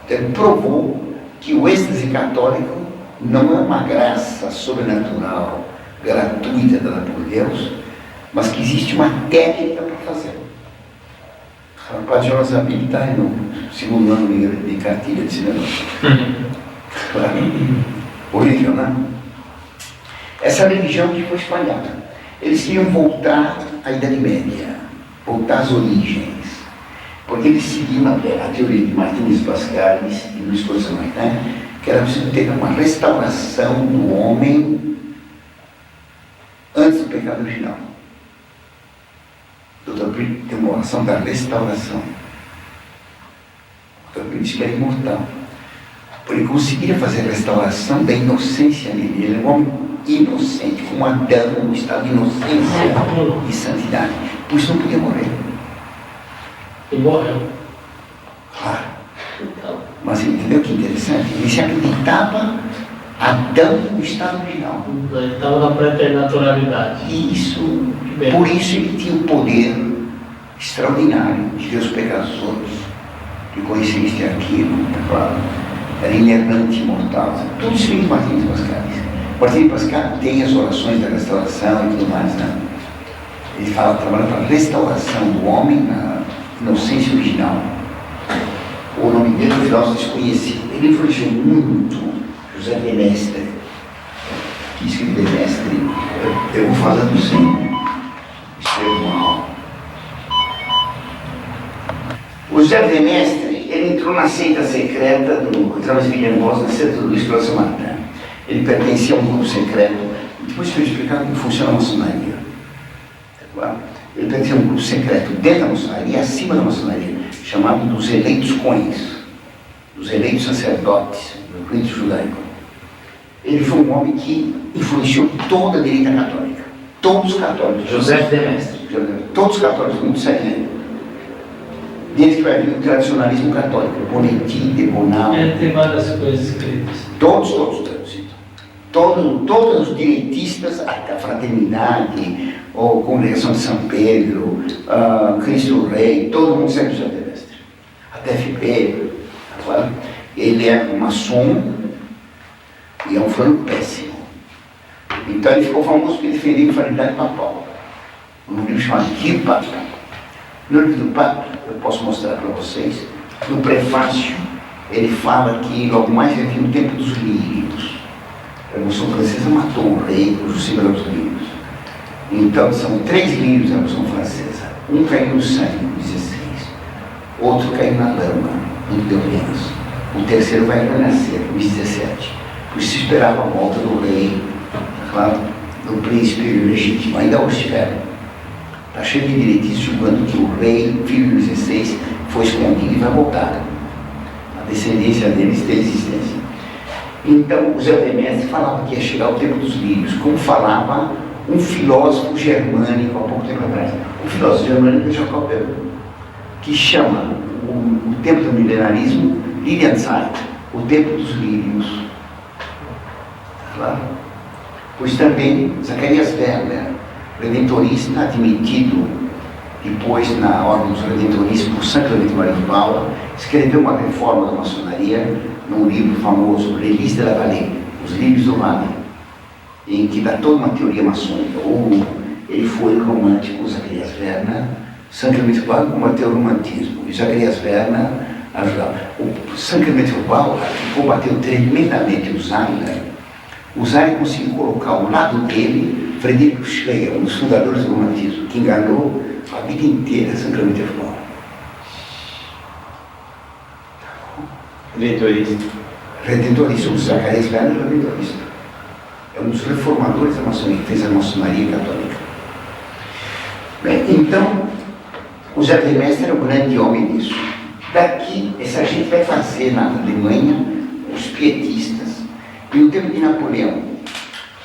A: Então ele provou que o êxtase católico não é uma graça sobrenatural, gratuita dada por Deus, mas que existe uma técnica para fazer. O padre Jonas Zabim está no segundo ano de cartilha de cinema. Claro. Horrível, né? Essa religião que foi espalhada. Eles queriam voltar à Idade Média, voltar às origens, porque eles seguiam a teoria de Martínez Pascalis e Luiz Coração, né? Que era preciso ter uma restauração do homem antes do pecado original. O Dr. Brito tem uma oração da restauração. O Dr. Brito diz que era imortal. Porque ele conseguiria fazer a restauração da inocência nele. Ele é um homem inocente, como Adão, no estado de inocência e santidade. Por isso não podia morrer.
C: E morreu.
A: Claro.
C: Então,
A: Mas entendeu que interessante? Ele se acreditava Adão no estado original.
C: ele estava na preternaturalidade.
A: Isso, por isso ele tinha o poder extraordinário de ver os pecados dos outros, de conhecer isto e aquilo, é claro. Era inerrante, imortal. Tudo isso vem de Martínez Pascalis. Martínez Pascalis tem as orações da restauração e tudo mais, né? Ele fala, trabalha para a restauração do homem na inocência original. O nome dele é um filósofo desconhecido. Ele influenciou muito José de Mestre, que escreveu de Mestre. Eu vou falando sem escrevo mal. O José de Mestre, ele entrou na seita secreta do Transvillian Boss, na seita do Luiz Cláudio Martin. Ele pertencia a um grupo secreto. Depois foi explicado como funciona a maçonaria. Ele pertencia a um grupo secreto dentro da maçonaria e acima da maçonaria, chamado dos eleitos coins, dos eleitos sacerdotes, do rito judaico. Ele foi um homem que influenciou toda a direita católica. Todos os católicos.
F: José de Mestre.
A: Todos os católicos, muito sério. Desde que vai vir o tradicionalismo católico, Bonetti, de Bonal.
C: Tem várias coisas escritas.
A: Todos traduzidos. Todos os direitistas, a Fraternidade, ou Congregação de São Pedro, Cristo Rei, todo mundo segue o José de Mestre. A TFP, agora, ele é um maçom e é um fulano péssimo. Então ele ficou famoso porque defendia a infantilidade papal. Um livro chamado Que Papa. No livro do Papa, eu posso mostrar para vocês, no prefácio, ele fala que logo mais vai vir o tempo dos lírios. A Revolução Francesa matou um rei por justiça dos lírios. Então são 3 lírios da Revolução Francesa. Um caiu no sangue, no 16. Outro caiu na lama, no deu menos. O terceiro vai renascer, no 17. Por isso esperava a volta do rei, claro, do príncipe legítimo. Ainda hoje espera. Está cheio de direitistas julgando que o rei, filho do 16, foi escondido e vai voltar. A descendência deles tem existência. Então, o José de Mestre falava que ia chegar o tempo dos lírios, como falava um filósofo germânico há pouco tempo atrás. Um filósofo germânico de Jacob Böhme, que chama o tempo do milenarismo Lilienzeit, o tempo dos lírios. Claro. Pois também Zacarias Werner, redentorista, admitido depois na Ordem dos Redentoristas por São Clemente Maria de Paula, escreveu uma reforma da maçonaria num livro famoso, Release de la Vallée, Os Livros do Vale, em que dá toda uma teoria maçônica. Ou ele foi romântico, Zacarias Werner, São Clemente de Paula combateu o romantismo, e Zacarias Werner ajudava. O São Clemente de Paula, que combateu tremendamente o Zeiner conseguiu colocar ao lado dele Frederico Schleyer, um dos fundadores do romantismo, que enganou a vida inteira São Clemente Afonso.
B: Redentorista.
A: Redentorista, o Zacarias Werner é redentorista. É um dos reformadores da maçonaria, que fez a maçonaria católica. Bem, então, o Jacques de Mestre era o grande homem disso. Daqui, essa gente vai fazer na Alemanha os pietistas. E no tempo de Napoleão,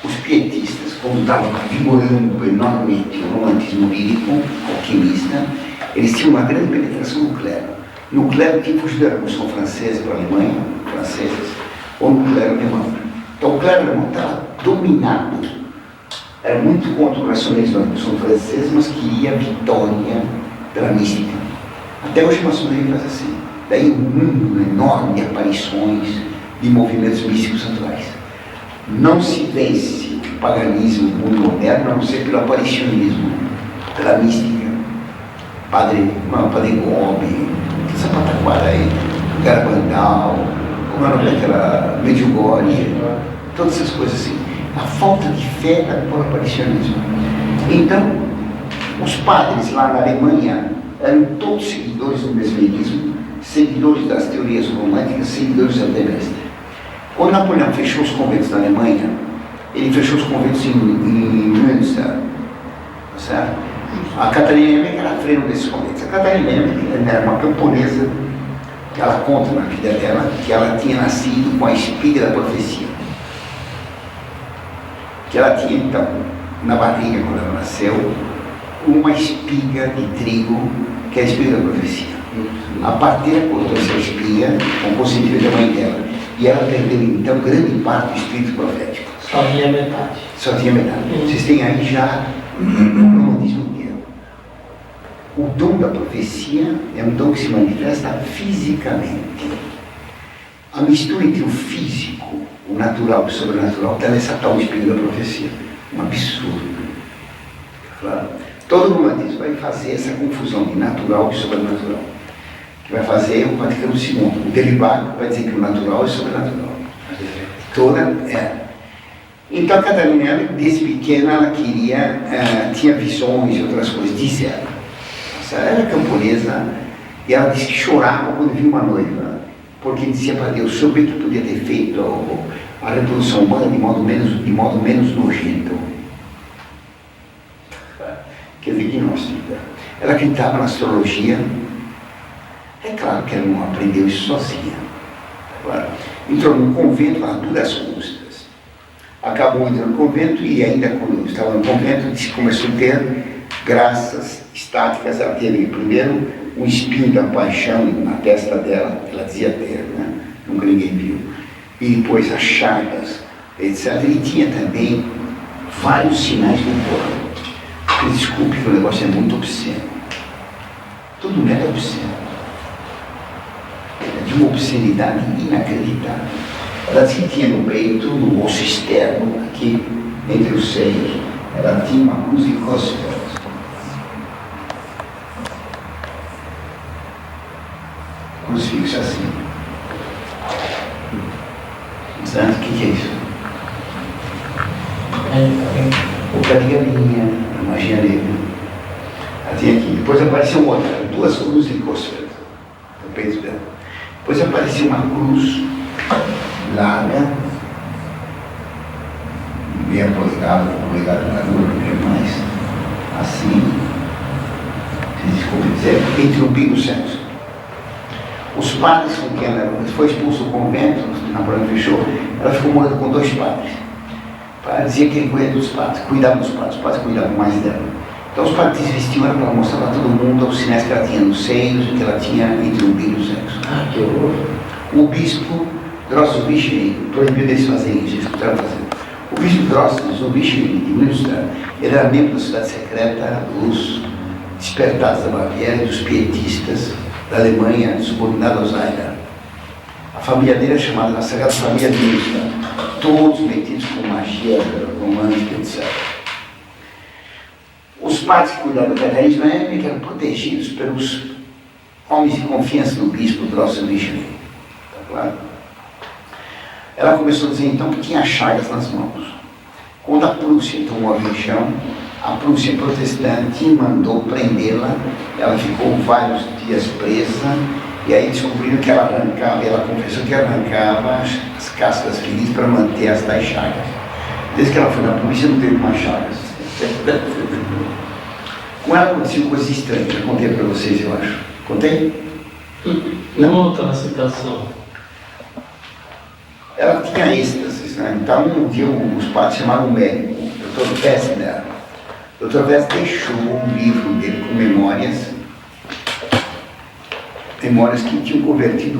A: os pietistas, como estavam vigorando enormemente o romantismo lírico, alquimista, eles tinham uma grande penetração no clero. No clero, tipo de da Revolução Francesa para a Alemanha, franceses, ou no clero alemão. Então, o clero alemão estava dominado, era muito contra o racionalismo da Revolução Francesa, mas queria a vitória pela mística. Até hoje a maçonaria faz assim. Daí um mundo enorme de aparições de movimentos místicos atuais. Não se vence o paganismo, o mundo moderno, a não ser pelo aparicionismo, pela mística. Padre Gobi, essa pataquara aí, Garabandal, como era o nome daquela Medjugorje, todas essas coisas assim. A falta de fé por aparicionismo. Então, os padres lá na Alemanha eram todos seguidores do mesmerismo, seguidores das teorias românticas, seguidores do Demestre. Quando Napoleão fechou os conventos na Alemanha, ele fechou os conventos em Münster, certo? A Catarina Emmerich era a freira desses conventos. A Catarina Emmerich era uma camponesa, que ela conta na vida dela, que ela tinha nascido com a espiga da profecia. Que ela tinha, então, na barriga, quando ela nasceu, uma espiga de trigo, que é a espiga da profecia. A parteira cortou essa espiga com o consentimento da mãe dela. E ela perdeu, então, grande parte do espírito profético.
C: Só tinha metade.
A: Só tinha metade. Vocês têm aí já o romantismo inteiro. O dom da profecia é um dom que se manifesta fisicamente. A mistura entre o físico, o natural e o sobrenatural está nessa tal espírito da profecia. Um absurdo. Claro. Todo romantismo vai fazer essa confusão de natural e sobrenatural. Que vai fazer o Vaticano II. O Derivaco vai dizer que o natural é sobrenatural. Então a Catarina, desde pequena, ela queria, tinha visões e outras coisas, diz ela. Ela era camponesa e ela disse que chorava quando viu uma noiva, porque dizia para Deus, soube que podia ter feito a reprodução humana de modo menos nojento. Quer dizer, gnóstica. Ela acreditava na astrologia. É claro que ela não aprendeu isso sozinha. Claro. Entrou num convento a duras custas. Acabou entrando no convento e ainda quando estava no convento começou a ter graças estáticas. Ela teve primeiro um espinho da paixão na testa dela, ela dizia ter, né? Nunca ninguém viu. E depois as chagas, etc. E tinha também vários sinais do corpo. Desculpe que o negócio é muito obsceno. Tudo nela é obsceno. É de uma obscenidade inacreditável. Ela tinha no peito, no osso externo, aqui, entre os seios, ela tinha uma cruz de cósfera. Crucifixo assim. Sabe o que é isso? O pé de galinha, a magia negra. Ela tinha aqui. Depois apareceu outra, duas cruzes de cósfera no peito dela. Depois apareceu uma cruz larga, bem apoiada na lua, mais assim, desculpe dizer, entre o umbigo e o sexo. Os padres com quem ela foi expulso do convento, Napoleão fechou, ela ficou morando com 2 padres. Ela dizia que ele cuidava dos padres, os padres cuidavam mais dela. Então os padres vestiam ela para mostrar para todo mundo os sinais que ela tinha nos seios e que ela tinha entre o umbigo e o sexo.
C: Ah, que horror.
A: O bispo Drossel-Vichy proibiu deles fazerem isso, escutaram fazer. O bispo Drossel-Vichy de Münster, ele era membro da sociedade secreta dos despertados da Baviera e dos pietistas da Alemanha, subordinado aos Zeiger. A família dele é chamada a Sagrada Família de Münster, todos metidos com magia romântica, etc. Os padres que cuidavam da Catarina eram protegidos pelos homens de confiança do bispo Drossel-Vichy. Tá claro? Ela começou a dizer então que tinha chagas nas mãos. Quando a Prússia tomou a região, a Prússia protestante mandou prendê-la, ela ficou vários dias presa, e aí descobriram que ela arrancava, ela confessou que arrancava as cascas felizes para manter as tais chagas. Desde que ela foi na polícia não teve mais chagas. Com ela aconteceu coisas estranhas, eu contei para vocês, eu acho. Contei?
C: Não outra citação.
A: Ela tinha êxtases, né? Então um dia os padres chamaram o médico, o Dr. Wessner. O Dr. Wessner deixou um livro dele com memórias que tinham convertido,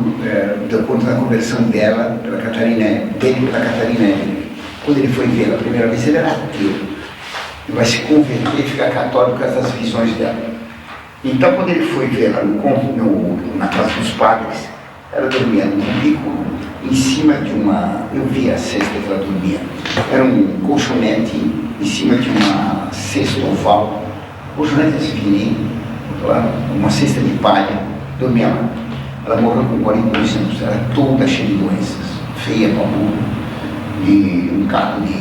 A: de acordo com a conversão dela, pela Catarina, dele pela Catarina. Quando ele foi ver a primeira vez, ele era ateu. Ele vai se converter e ficar católico com essas visões dela. Então, quando ele foi ver lá na casa dos padres, ela dormia num cubículo, em cima de uma... Eu vi a cesta que ela dormia. Era um colchonete em cima de uma cesta oval. Colchonete assim fininho, uma cesta de palha. Dormia lá. Ela morreu com 42 anos, era toda cheia de doenças, feia para burro, e um carro de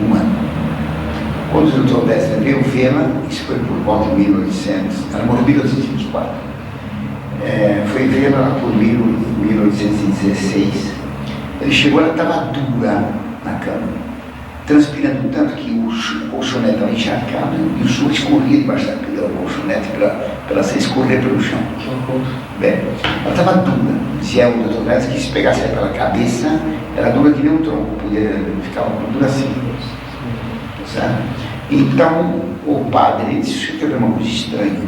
A: humano. Quando o Dr. Wessner veio vê-la, isso foi por volta de 1800, ela morreu em 1824. Foi vê-la lá por 1816. Ele chegou, ela estava dura na cama, transpirando tanto que o colchonete estava encharcado e o suor escorria debaixo do colchonete para ela se escorrer pelo chão. Bem, ela estava dura. Dizia o Dr. Wessner que se pegasse ela pela cabeça, era dura que nem um tronco, podia ficar dura assim. Certo? Então o padre disse que havia uma coisa estranha.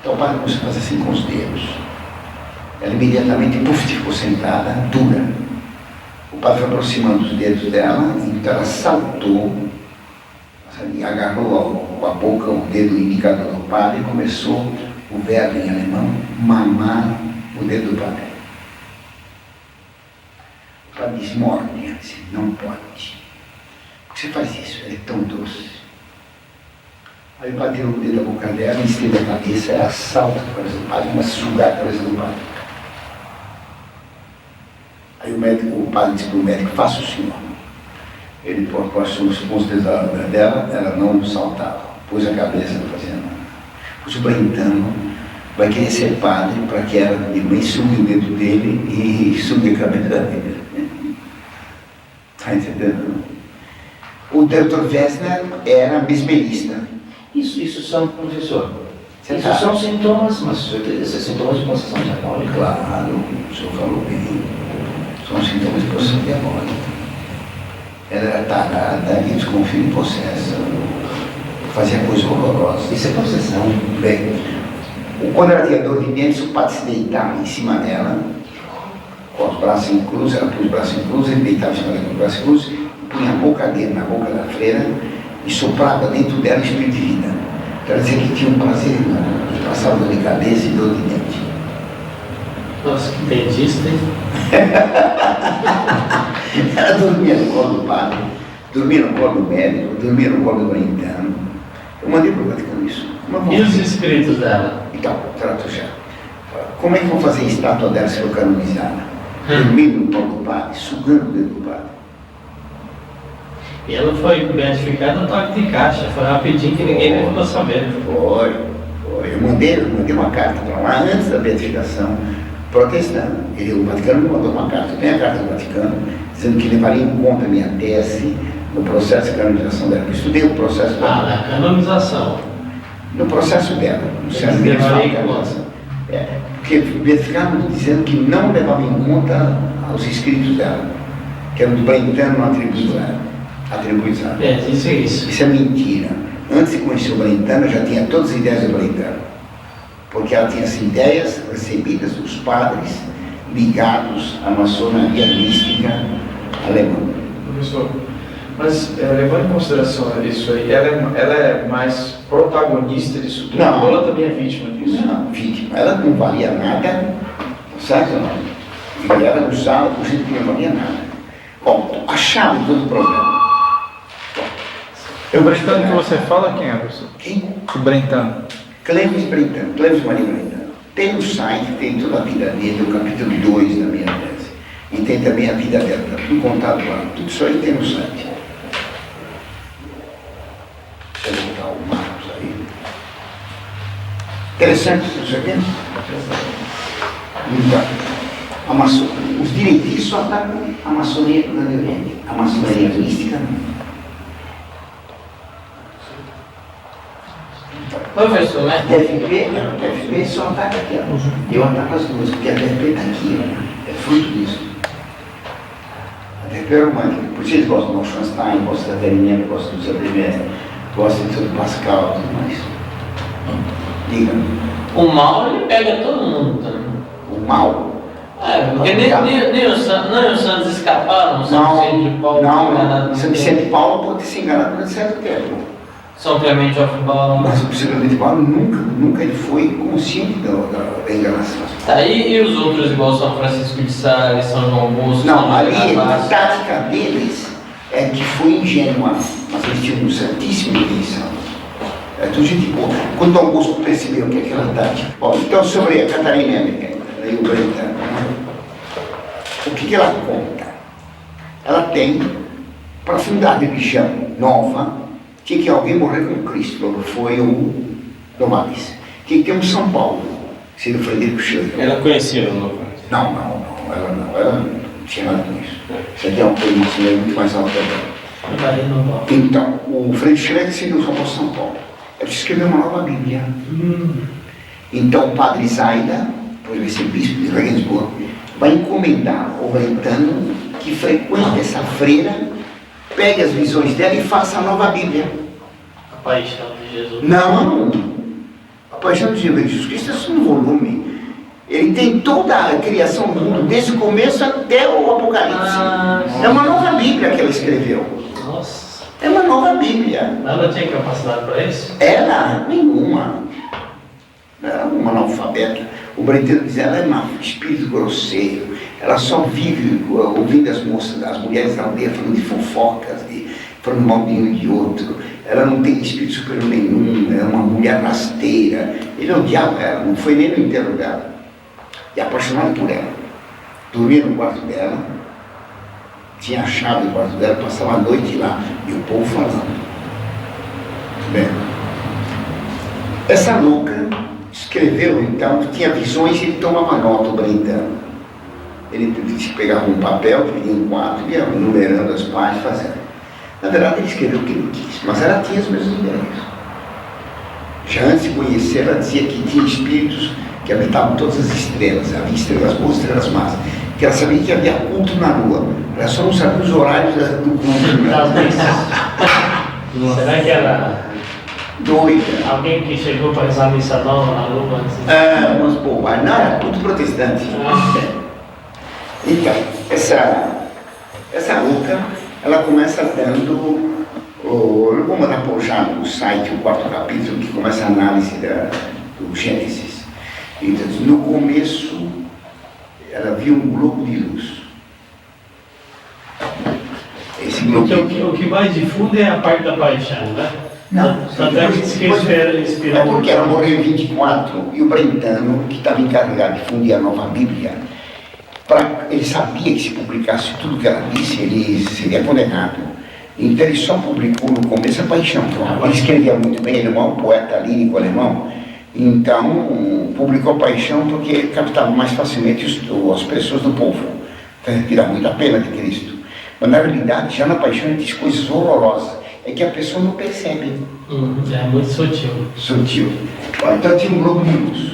A: Então o padre começou a fazer assim com os dedos. Ela imediatamente ficou sentada, dura. O padre foi aproximando os dedos dela, então ela saltou, sabe, agarrou com a boca o dedo indicador do padre e começou o verbo em alemão, mamar o dedo do padre. O padre disse, morde, ela disse, não pode. Por que você faz isso? Ela é tão doce. Aí o padre tirou o dedo da boca dela, estende a cabeça, ela salta a cabeça do padre, começa a sugar a cabeça do padre. Aí o padre disse para o médico, faça o senhor. Ele pôs os dedos dela, ela não saltava. Pôs a cabeça, não fazia nada. Pôs o Brentano, vai querer ser padre para que ela também sugue o dedo dele e sugue a cabeça dele. Está entendendo? O Dr. Wessner era mesmerista.
F: Isso são, professor,
A: Você
F: isso
A: tá.
F: são sintomas, mas esses sintomas de possessão diabólica.
A: Claro, o senhor falou bem. São sintomas de possessão diabólica. Ela era tarada e desconfia em possesso. Fazia coisas horrorosas.
F: Isso é possessão.
A: Bem, quando ela tinha dor de dentes, o padre se deitava em cima dela, com os braços em cruz, ela pôs os braços em cruz, ele deitava em cima dela com os braços em cruz, punha a boca dele na boca da freira e soprava dentro dela o espírito de vida. Quer dizer que tinha um prazer enorme, passava dor de cabeça e dor de dente.
C: Nossa, que dentista, hein?
A: Ela dormia no colo do padre, dormia no colo do médico, dormia no colo do Brentano. Eu mandei para o Vaticano isso.
C: E os espíritos dela?
A: Então, trato já. Como é que vão fazer a estátua dela se for canonizada? Dormindo no colo do padre, sugando o dedo do padre.
C: E ela foi beatificada no toque de caixa, foi rapidinho que ninguém nem ficou sabendo.
A: Foi. Eu mandei uma carta para lá antes da beatificação, protestando. O Vaticano me mandou uma carta. Tem a carta do Vaticano, dizendo que levaria em conta a minha tese no processo de canonização dela. Eu estudei o processo dela.
C: Na canonização.
A: No processo dela, no certo
C: levaria em conta.
A: Porque verificaram dizendo que não levava em conta os escritos dela, que eram do Brentano atribuídos a ela.
C: Isso é isso.
A: Isso é mentira. Antes de conhecer o Brentano, eu já tinha todas as ideias do Brentano. Porque ela tinha as ideias recebidas dos padres ligados à maçonaria mística alemã.
D: Professor, mas levando em consideração isso aí, ela é mais protagonista disso tudo?
A: Não.
D: Ou ela também é vítima disso?
A: Não, vítima. Ela não valia nada, certo ou não? E ela usava do jeito que não valia nada. Bom, a chave do todo problema.
G: O Brentano que você fala, quem é, professor?
A: Quem?
G: O Brentano.
A: Cleves Brentano, Cleves Maria Brentano. Tem no site, tem toda a vida dele, o capítulo 2 da minha tese. E tem também a vida dela, tá tudo contado lá. Tudo isso aí tem no site. Interessante isso aqui? Então, os direitistas só atacam a maçonaria do Grande Oriente. A maçonaria mística não.
C: Professor, né?
A: A TFP só ataca aqui, ó. Eu ataco as duas, porque a TFP está aqui, ó. É fruto disso. A TFP é romântica. Por isso eles gostam do Schoenstein, gostam da Terrinelli, gostam do Zé gostam do Pascal e tudo mais. Diga.
C: O mal, ele pega todo mundo também.
A: O mal?
C: Porque nem os santos escaparam, São Vicente de Paulo.
A: Não, São Vicente de Paulo pode ter se enganado durante certo tempo.
C: São Clemente of Paulo.
A: Mas o São Clemente de Paulo nunca ele foi consciente da enganação.
C: Tá, e os outros, igual São Francisco de Sales, São João Bosco?
A: Não, ali a tática deles é que foi ingênua, mas eles tinham um santíssimo intenção. É tudo gente boa. Quando Dom Bosco percebeu que aquela tática. Bom, então sobre a Catarina e o Brentano, o que ela conta? Ela tem, para fundar a religião nova, tinha que alguém morrer com Cristo, foi o Domales. Tinha que ter um São Paulo, seria o Frederico Schiller.
B: Ela conhecia o novo?
A: Não, ela não tinha nada com isso. Você tem uma posição muito mais alta dela. Então, o Frederico Schiller seria o São Paulo de São Paulo. Ele escreveu uma nova Bíblia. Então, o padre Zaida, depois vai ser bispo de Regensburg, vai encomendar ao Brentano que frequente essa freira, pegue as visões dela e faça a nova Bíblia.
C: A Paixão de Jesus.
A: Não! A Paixão de Jesus Cristo é só um volume. Ele tem toda a criação do mundo, desde o começo até o Apocalipse. É uma nova Bíblia que ela escreveu.
C: Nossa.
A: É uma nova Bíblia.
C: Ela tinha capacidade para isso?
A: Ela, nenhuma. Ela é uma analfabeta. O Brentano diz, ela é um espírito grosseiro. Ela só vive ouvindo as moças, as mulheres da aldeia falando de fofocas, falando mal de um e de outro. Ela não tem espírito superior nenhum, é uma mulher rasteira. Ele odiava ela, não foi nem no enterro dela. E apaixonado por ela. Dormia no quarto dela, tinha a chave do quarto dela, passava a noite lá, e o povo falando. Bem, essa louca escreveu então, tinha visões e ele tomava nota, o Brentano. Ele pegava um papel, dividia em 4, ia numerando as páginas, fazendo. Na verdade, ele escreveu o que ele quis, mas ela tinha as mesmas ideias. Já antes de conhecer, ela dizia que tinha espíritos que habitavam todas as estrelas, havia estrelas boas, estrelas más, que ela sabia que havia culto na lua, ela só não sabia os horários do culto.
C: Será que era
A: Doida.
C: alguém que chegou para rezar a missa nova na lua antes?
A: Umas bobagens, não, era culto protestante. Então, essa louca, ela começa dando, eu vou mandar puxar no site o 4º capítulo, que começa a análise do Gênesis. Então, no começo, ela viu um globo de luz. Esse globo de luz.
C: O que mais difunde é a parte da paixão, né?
A: Não,
C: Tanto é que diz que inspirou.
A: É porque ela morreu em 24 e o Brentano, que estava encarregado de fundir a nova Bíblia, ele sabia que se publicasse tudo que ela disse, ele seria condenado. Então ele só publicou no começo a Paixão. Ele escrevia muito bem, ele é um poeta lírico alemão. Então publicou a Paixão porque captava mais facilmente as pessoas do povo. Que dá muita pena de Cristo. Mas na realidade, já na Paixão ele diz coisas horrorosas. É que a pessoa não percebe.
C: É muito sutil.
A: Sutil. Então tinha um globo de luz.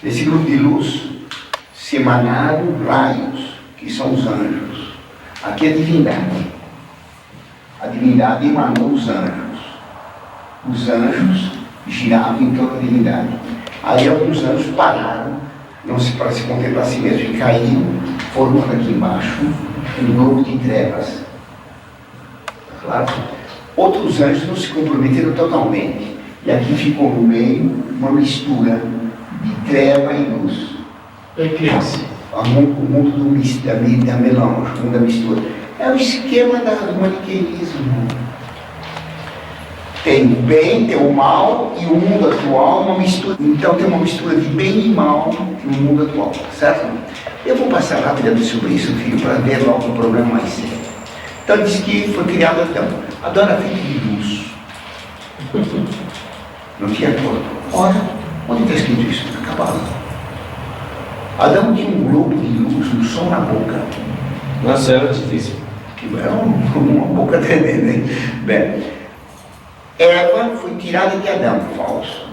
A: Nesse globo de luz se emanaram raios, que são os anjos. Aqui é a divindade. A divindade emanou os anjos. Os anjos giravam em torno da divindade. Aí alguns anjos pararam, para se contemplar a si mesmo, e caíram, formando aqui embaixo um globo de trevas. Claro. Outros anjos não se comprometeram totalmente. E aqui ficou no meio uma mistura de treva e luz.
C: Eclipse.
A: O mundo da melange, o mundo da mistura. É o esquema do maniqueísmo. Tem o bem, tem o mal, e o mundo atual é uma mistura. Então tem uma mistura de bem e mal no mundo atual, certo? Eu vou passar rapidamente sobre isso, filho, para ver logo o problema mais sério. Então diz que foi criado Adão. Adão era feito de luz. Não tinha corpo. Ora, onde está escrito isso na Cabala. Adão tinha um globo de luz, um som na boca.
B: Nossa, era difícil.
A: Que era uma boca tremenda, hein? Bem, Eva foi tirada de Adão, falso.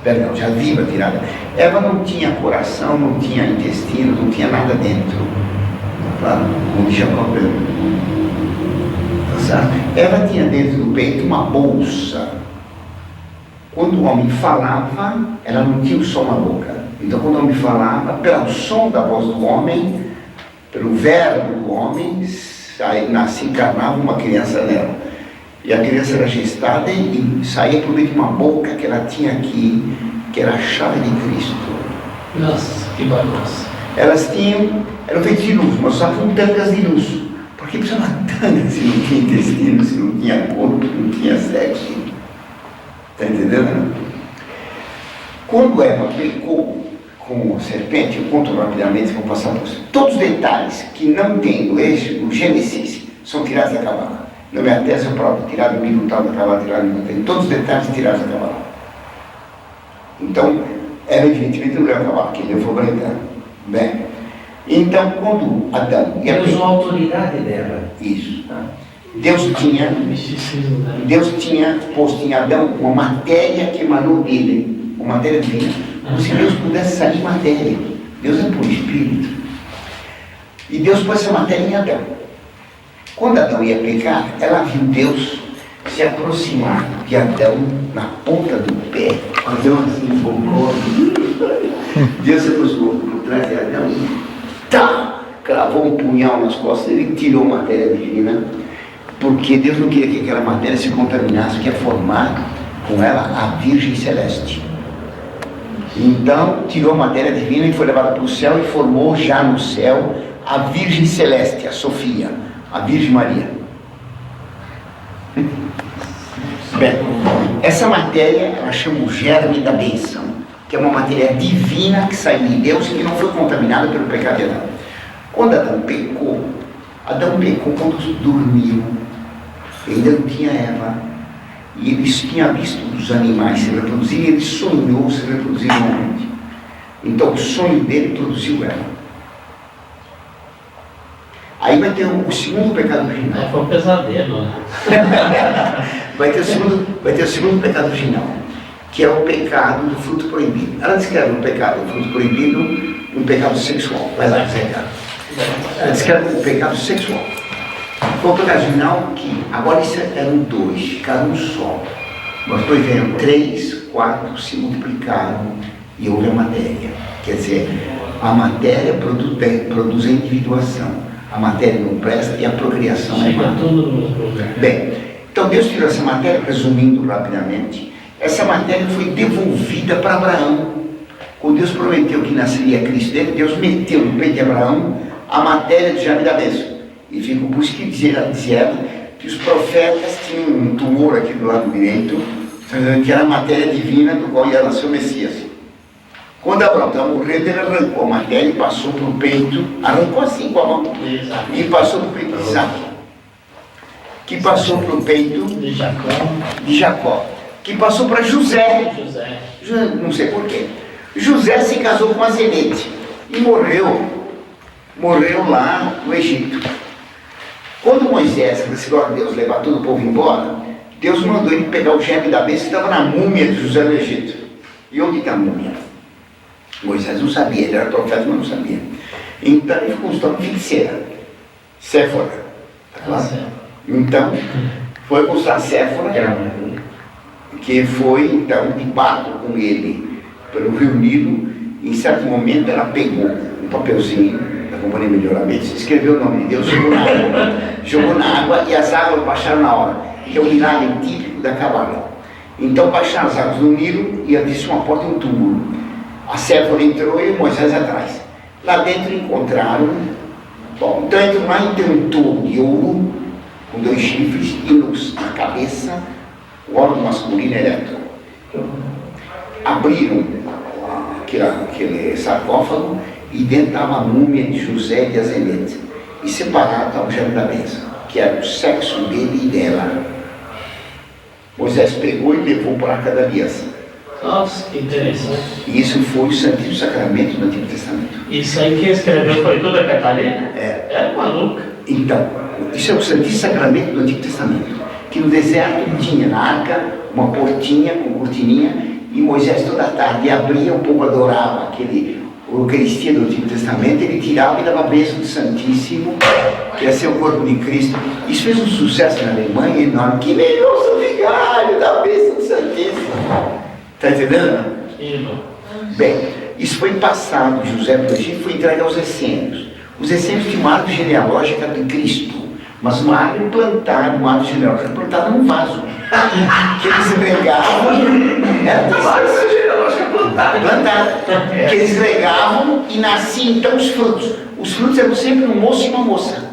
A: Perdão, já viva tirada. Eva não tinha coração, não tinha intestino, não tinha nada dentro. Claro, como Jacó perguntou. Tá certo? Eva tinha dentro do peito uma bolsa. Quando o homem falava, ela não tinha o som na boca. Então, quando o homem falava, pelo som da voz do homem, pelo verbo do homem, encarnava uma criança nela. E a criança era gestada e saía por meio de uma boca que ela tinha aqui, que era a chave de Cristo.
C: Nossa, que bagunça.
A: Elas eram feitas de luz, mas usavam tangas de luz. Por que precisava tanga se não tinha intestino, se não tinha corpo, se não tinha sexo? Está entendendo? Quando Eva pecou com a serpente, eu conto rapidamente, vou passar por isso. Todos os detalhes que não tem o Gênesis são tirados da Cabala. Na minha tese eu provo, tirado o livro tal da Cabala, tirado o livro tal. Todos os detalhes tirados da Cabala. Então, Eva evidentemente não leu a Cabala, que ele foi branca. Bem, então quando Adão
F: Ele usou a autoridade dela.
A: Isso. Deus tinha
C: Misticismo, né?
A: Deus tinha posto em Adão uma matéria que emanou dele, uma matéria divina, como se Deus pudesse sair matéria. Deus é por espírito. E Deus pôs essa matéria em Adão. Quando Adão ia pecar, ela viu Deus se aproximar de Adão na ponta do pé. Adão assim, focou. Deus se aproximou por trás de Adão e cravou um punhal nas costas dele e tirou a matéria divina. Porque Deus não queria que aquela matéria se contaminasse, quer formar com ela a Virgem Celeste. Então, tirou a matéria divina e foi levada para o céu e formou já no céu a Virgem Celeste, a Sofia, a Virgem Maria. Bem, essa matéria, ela chama o germe da bênção, que é uma matéria divina que saiu de Deus e que não foi contaminada pelo pecado de Adão. Quando Adão pecou quando dormiu. Ainda não tinha Eva, e ele tinha visto os animais se reproduzirem, e ele sonhou se reproduzir novamente. Então o sonho dele produziu ela. Aí vai ter o segundo pecado original.
C: Foi um pesadelo, né?
A: vai ter o segundo pecado original, que é o pecado do fruto proibido. Ela descreve o pecado do fruto proibido, um pecado sexual. Vai lá, Zé Carlos. Ela descreve o pecado sexual. Foi o pecado original que, agora isso eram dois, ficaram um só. Mas depois vieram 3, 4, se multiplicaram e houve a matéria. Quer dizer, a matéria produz a individuação. A matéria não presta e a procriação é má. Bem, então Deus tirou essa matéria, resumindo rapidamente, essa matéria foi devolvida para Abraão. Quando Deus prometeu que nasceria Cristo dele, Deus meteu no peito de Abraão a matéria de germe da bênção. E ficou por isso que dizia ela que os profetas tinham um tumor aqui do lado direito, que era a matéria divina do qual ia nascer o Messias. Quando Abraão estava morrendo, ele arrancou a matéria e passou para o peito, arrancou assim com a mão, e passou para o peito de Isaac, que passou para o peito de Jacó, que passou para José, não sei porquê. José se casou com Azenete e morreu lá no Egito. Quando Moisés recebeu a Deus levar todo o povo embora, Deus mandou ele pegar o germe da bênção que estava na múmia de José no Egito. E onde está a múmia? Moisés não sabia, ele era profeta, mas não sabia. Então ele consultou uma feiticeira, Séfora. Tá claro? Então, foi consultar Séfora, que foi então de barco com ele pelo Rio Nilo. Em certo momento ela pegou um papelzinho da Companhia Melhoramento, escreveu o nome de Deus, jogou na água e as águas baixaram na hora, que é o milagre típico da Cabala. Então baixaram as águas no Nilo e disse uma porta um túmulo. A Séfora entrou e Moisés atrás. Lá dentro encontraram, bom, então entrou lá e tem um touro de ouro com 2 chifres e luz na cabeça, o órgão masculino ereto. Abriram aquele sarcófago e dentro estava a múmia de José de Azenete. E separaram estava o germe da bênção, que era o sexo dele e dela. Moisés pegou e levou para a arca da aliança.
C: Nossa, que interessante.
A: E isso foi o Santíssimo Sacramento do Antigo Testamento.
C: Isso aí quem escreveu foi toda a Catarina? É maluca.
A: Então, isso é o Santíssimo Sacramento do Antigo Testamento, que no deserto tinha na arca uma portinha com cortininha, e Moisés toda tarde abria, o povo adorava aquele Eucaristia do Antigo Testamento, ele tirava e dava bênção do Santíssimo, que ia ser o corpo de Cristo. Isso fez um sucesso na Alemanha enorme. Que melhor São Vigário, dá bênção do Santíssimo. Está entendendo? Bem, isso foi passado de José do Egito, foi entregue aos essênios. Os essênios tinham uma árvore genealógica de Cristo, mas uma árvore plantada, uma árvore genealógica plantada num vaso. Que eles regavam, era árvore genealógica plantada. Que eles regavam e nasciam então os frutos. Os frutos eram sempre um moço e uma moça.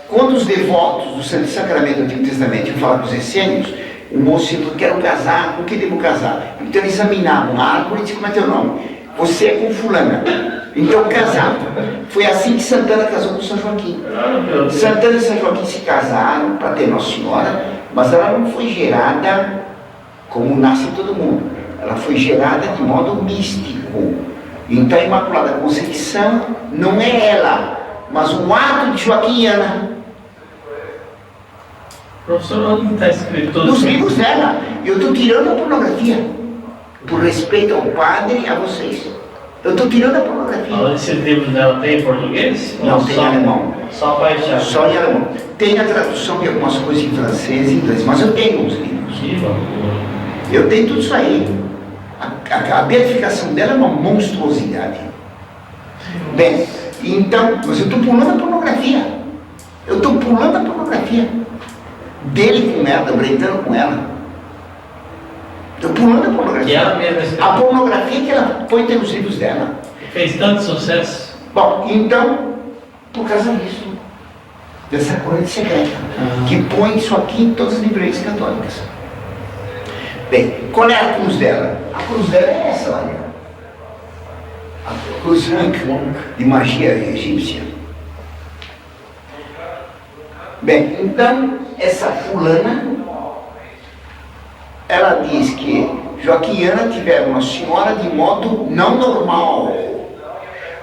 A: Quando os devotos do Santo Sacramento do Antigo Testamento iam falar com os essênios, o moço dizia: quero casar, com quem devo casar? Então eles examinavam a árvore e diziam: como é teu nome? Você é com fulana. Então casavam. Foi assim que Santana casou com São Joaquim. Santana e São Joaquim se casaram para ter Nossa Senhora, mas ela não foi gerada como nasce todo mundo. Ela foi gerada de modo místico. Então a Imaculada Conceição não é ela, mas um ato de Joaquim e Ana.
C: Professor, onde está escrito tudo
A: Nos
C: isso?
A: livros dela. Eu estou tirando a pornografia, por respeito ao padre e a vocês. Eu estou tirando a pornografia.
C: Esse livro dela tem em português?
A: Não,
C: Ou
A: tem
C: só,
A: em alemão.
C: Só baixar.
A: Só em alemão. Tem a tradução de algumas coisas em francês e inglês, mas eu tenho os livros.
C: Que loucura.
A: Eu tenho tudo isso aí. A beatificação dela é uma monstruosidade. Bem, então, mas eu estou pulando a pornografia. Eu estou pulando a pornografia. Dele com ela, brincando com ela. Estou pulando a
C: Que
A: pornografia.
C: ela mesma escreveu.
A: A pornografia que ela põe nos livros dela.
C: Fez tanto sucesso.
A: Bom, então, por causa disso, dessa coisa secreta, que põe isso aqui em todas as livrarias católicas. Bem, qual é a cruz dela? A cruz dela é essa, olha. A cruz de magia egípcia. Bem, então, essa fulana, ela diz que Joaquim e Ana tiveram uma senhora de modo não normal.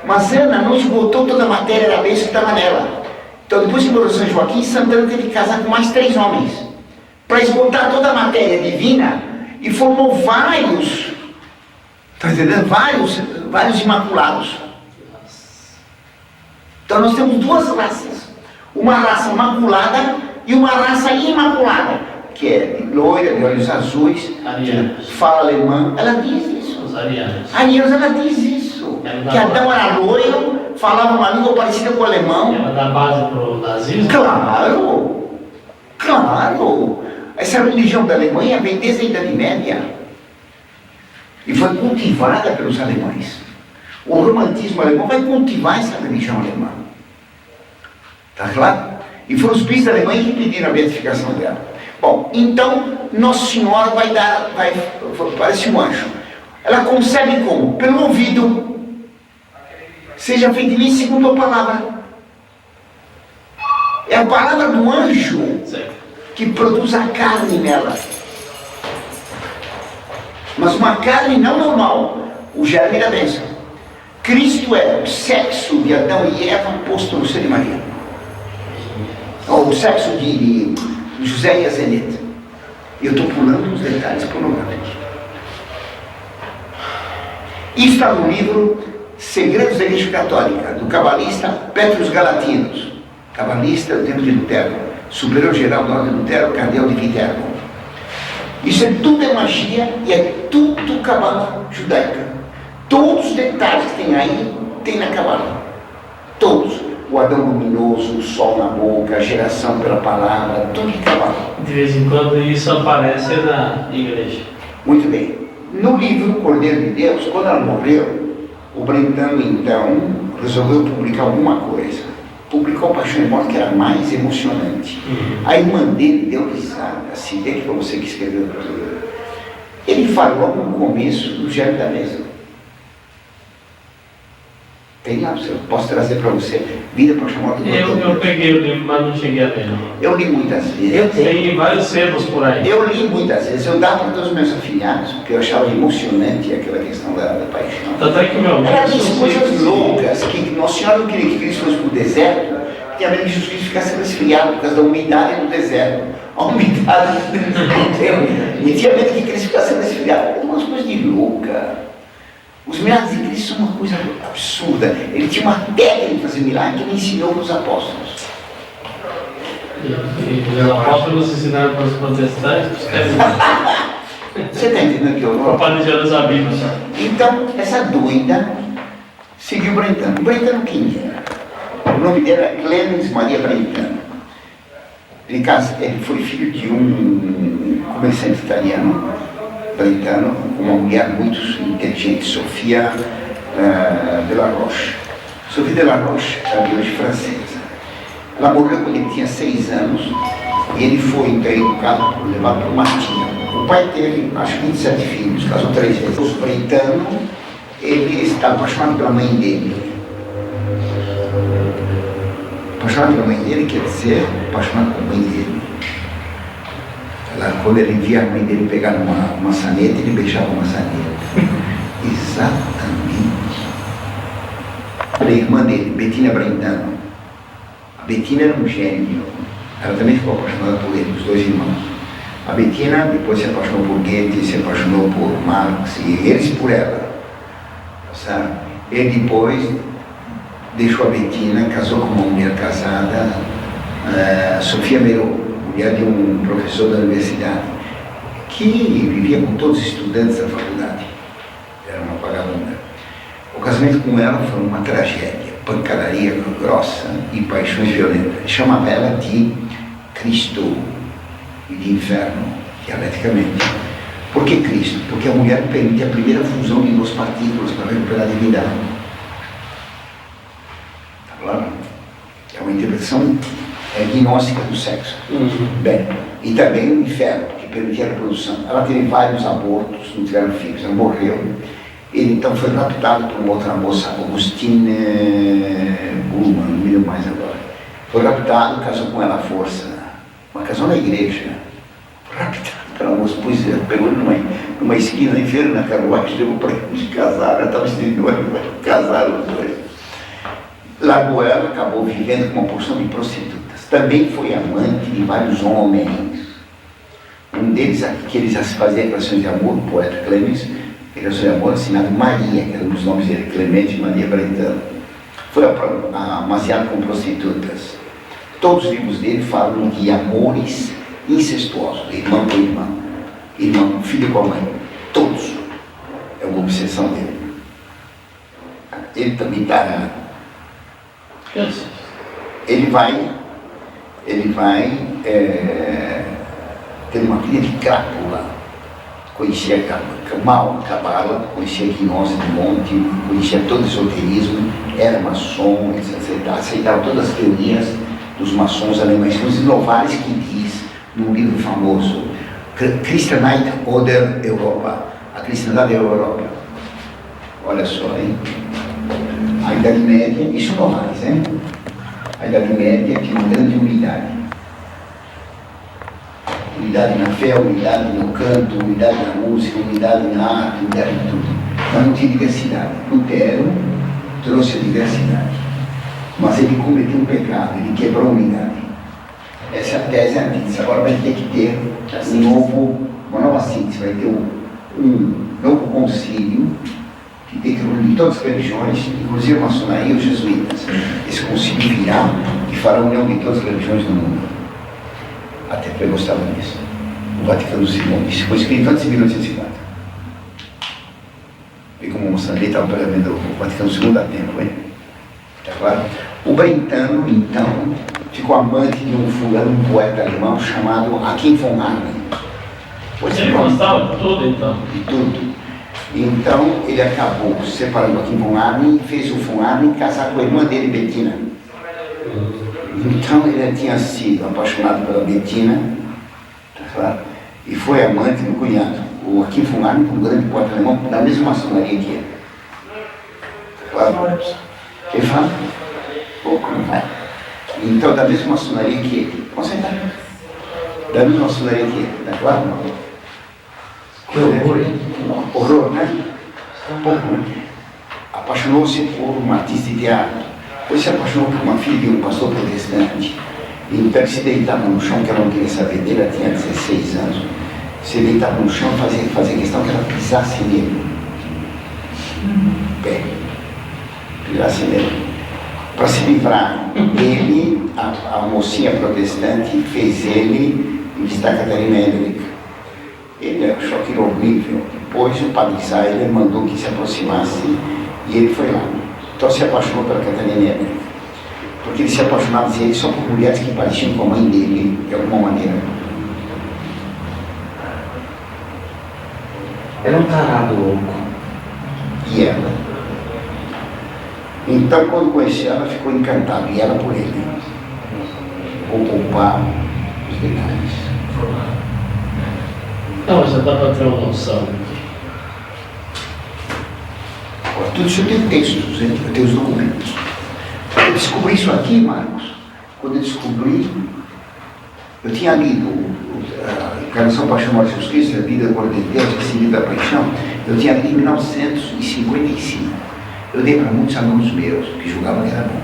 A: Mas Ana não esgotou toda a matéria da bênção que estava nela. Então, depois que morreu São Joaquim, Santana teve que casar com mais 3 homens para esgotar toda a matéria divina, e formou vários, está entendendo? Vários imaculados. Então, nós temos 2 raças: uma raça maculada e uma raça imaculada, que é loira, de olhos azuis,
C: Arianos.
A: fala alemã. Ela diz isso.
C: Os arianos.
A: Arianos, ela diz isso. Que Adão era loiro, falava uma língua parecida com o alemão.
C: Ela dá base para o nazismo?
A: Claro, claro. Essa religião da Alemanha vem desde a Idade Média e foi cultivada pelos alemães. O romantismo alemão vai cultivar essa religião alemã. Está claro? E foram os bispos da Alemanha que pediram a beatificação dela. Bom, então Nossa Senhora parece um anjo. Ela concebe como? Pelo ouvido. Seja feito em mim segundo a palavra. É a palavra do anjo que produz a carne nela. Mas uma carne não normal. O germe da bênção. Cristo é o sexo de Adão e Eva posto no ser de Maria. Ou o sexo de José e Azeneta. Eu estou pulando os detalhes pornográficos. Isso está no livro Segredos da Igreja Católica, do cabalista Petrus Galatinos. Cabalista do tempo de Lutero, superior geral da ordem de Lutero, cardeal de Viterbo. Isso tudo é magia e é tudo cabala judaica. Todos os detalhes que tem aí, tem na cabala. Todos. O Adão luminoso, o sol na boca, a geração pela palavra, tudo que cabala.
C: De vez em quando isso aparece na igreja.
A: Muito bem. No livro Cordeiro de Deus, quando ela morreu, o Brentano então resolveu publicar alguma coisa. Publicou Paixão e Morte, que era mais emocionante. A irmã dele deu risada, assim, vê que foi você que escreveu. Ele falou no começo do Germe da Mesa. Tem lá, eu posso trazer para você. Vida Paixão Morte do
C: Eu
A: Cordeiro.
C: peguei o livro, mas não cheguei a ler. Não.
A: Eu li muitas vezes.
F: Eu tenho.
C: Tem vários sebos por aí.
A: Eu li muitas vezes, eu dava para todos os meus afilhados, porque eu achava emocionante aquela questão da paixão.
C: Tanto é que meu amigo.
A: Eram coisas loucas, que Nossa Senhora não queria que Cristo fosse para o deserto, porque a menos que Jesus Cristo ficasse resfriado por causa da umidade do deserto. A umidade do deserto. E tinha medo que Cristo ficasse resfriado. Eram umas coisas de louca. Os milagres de Cristo são uma coisa absurda. Ele tinha uma técnica de fazer milagre que ele ensinou para os apóstolos.
C: E os apóstolos ensinaram para os protestantes,
A: Você está entendendo que eu
C: para o padre Jerusalém.
A: Então, essa doida seguiu Brentano. Brentano quem era? O nome dele era Clemens Maria Brentano. Ele foi filho de um comerciante italiano, Brentano, uma mulher muito inteligente, Sofia de la Roche. Sofia de la Roche era de hoje francesa. Ela morreu quando ele tinha 6 anos e ele foi então educado, levado por uma tia. O pai teve, acho que 27 filhos, casou 3 vezes. O Brentano, ele estava apaixonado pela mãe dele. Apaixonado pela mãe dele quer dizer apaixonado pela mãe dele. Quando ele via a mãe dele pegar uma maçaneta, ele beijava a maçaneta. Exatamente. A irmã dele, Bettina Brentano. A Bettina era um gênio. Ela também ficou apaixonada por ele, os 2 irmãos. A Bettina depois se apaixonou por Goethe, se apaixonou por Marx, e eles por ela. Sabe? Ele depois deixou a Bettina, casou com uma mulher casada, Sofia Merô, mulher de um professor da universidade, que vivia com todos os estudantes da faculdade. Era uma vagabunda. O casamento com ela foi uma tragédia, pancadaria grossa e paixões violentas. Chamava ela de Cristo e de inferno, dialeticamente. Por que Cristo? Porque a mulher permite a primeira fusão de 2 partículas para recuperar a divindade. Está claro? É uma interpretação gnóstica do sexo. Bem, e também o inferno, que permitia a reprodução. Ela teve vários abortos, não tiveram filhos, ela morreu. Ele então foi raptado por uma outra moça, Augustine Bullman, não me lembro mais agora. Foi raptado, casou com ela à força. Mas casou na igreja. Foi raptado pela moça, pois é, pegou ele numa esquina, enfiou na carruagem, levou para ele de casar, ela estava vestida, casaram os 2. Largou ela, acabou vivendo com uma porção de prostitutas. Também foi amante de vários homens. Um deles, que eles faziam relações de amor, o poeta Clemens, relações de amor assinado Maria, que era um dos nomes dele, Clemente Maria Brentano. Foi amaciado com prostitutas. Todos os livros dele falam de amores incestuosos, irmão com irmão, filho com a mãe. Todos. É uma obsessão dele. Ele também está. Ele vai ter uma vida de crápula. Conhecia mal a cabala, conhecia a gnose de monte, conhecia todo o esoterismo, era maçom, etc. Aceitava todas as teorias dos maçons alemães, os Novares, que diz num livro famoso, Christianheit oder Europa, a cristandade é a Europa. Olha só, hein? A Idade Média, isso Novares, hein? A Idade Média tinha uma grande unidade. Unidade na fé, unidade no canto, unidade na música, unidade na arte, unidade em tudo. Mas não tinha diversidade. Lutero trouxe a diversidade. Mas ele cometeu um pecado, ele quebrou a unidade. Essa é a tese antítese. Agora vai ter que ter uma nova síntese, vai ter um novo concílio que tem que reunir todas as religiões, inclusive a maçonaria e os jesuítas. Esse concílio virá e fará a união de todas as religiões do mundo. Até porque eu gostava disso. O Vaticano II, isso foi escrito antes de 1850. E como mostrei, estava prevendo o Vaticano II há tempo, hein? Tá claro? O Brentano, então, ficou amante de um fulano, um poeta alemão chamado Achim von Arnim.
C: Ele gostava de tudo, então?
A: De tudo. Então, ele acabou se separando do Achim von Arnim e fez o von Arnim casar com a irmã dele, Bettina. Então, ele tinha sido apaixonado pela Bettina, tá claro? E foi amante do cunhado. O Achim von Arnim, um grande poeta alemão, da mesma maçonaria que ele. Tá claro? Ele fala, Pouco não vai. Então, da mesma maçonaria que ele. Concentrar. Da mesma maçonaria que ele. Tá claro? Não?
F: Que horror, hein?
A: Horror, né? Pouco, né? Apaixonou-se por uma artista de teatro. Depois se apaixonou por uma filha de um pastor protestante. Então ele se deitava no chão, que ela não queria saber dele, ela tinha 16 anos. Se deitava no chão e fazia questão que ela pisasse nele. Pé. Pisasse nele. Para se livrar dele, a mocinha protestante fez ele visitar a Catarina Hendrick. Ele achou aquilo horrível. Depois o padre Sailer mandou que se aproximasse e ele foi lá. Então se apaixonou pela Catarina Hendrick. Porque ele se apaixonava, dizia ele, só por mulheres que pareciam com a mãe dele, de alguma maneira.
F: Era um tarado louco.
A: E ela. Então, quando conheceu ela, ficou encantada, e ela por ele. Vou poupar os detalhes.
C: Não, mas já dá para ter uma noção.
A: Agora, tudo isso tem textos, hein? Eu tenho os documentos. Eu descobri isso aqui, Marcos, quando eu descobri, eu tinha lido a Encarnação, Paixão, Morte e Jesus Cristo, a Vida, Glória de Deus, esse livro da Paixão, eu tinha lido em 1955. Eu dei para muitos alunos meus, que julgavam que era bom.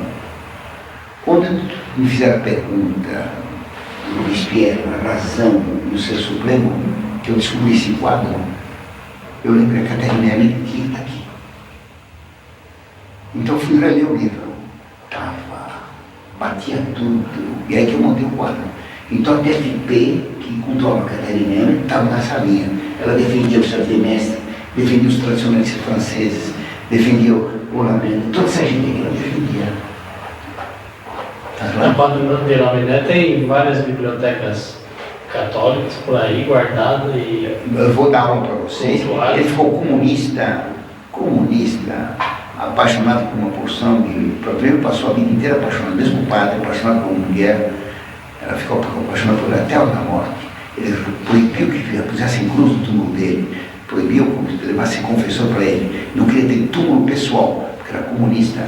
A: Quando me fizeram a pergunta, do Robespierre, a razão do Ser Supremo, que eu descobri esse quadro, eu lembrei a Catarina Hendrick que está aqui. Então fui ler o livro. Batia tudo, e aí que eu montei o quadro. Então a TFP, que controla a Catarina Hendrick, estava nessa linha. Ela defendia o seu mestre, defendia os tradicionalistas franceses, defendia o Lamennais, toda essa gente que ela defendia.
C: A Padre de Lamennais tem várias bibliotecas católicas por aí guardadas e...
A: Eu vou dar uma para vocês. Ele ficou comunista, apaixonado por uma porção de... Primeiro passou a vida inteira apaixonado, mesmo o padre, apaixonado por uma mulher. Ela ficou apaixonada por ela até a hora da morte. Ele proibiu que pusessem cruz no túmulo dele, proibiu que levasse confessor para ele. Não queria ter túmulo pessoal, porque era comunista.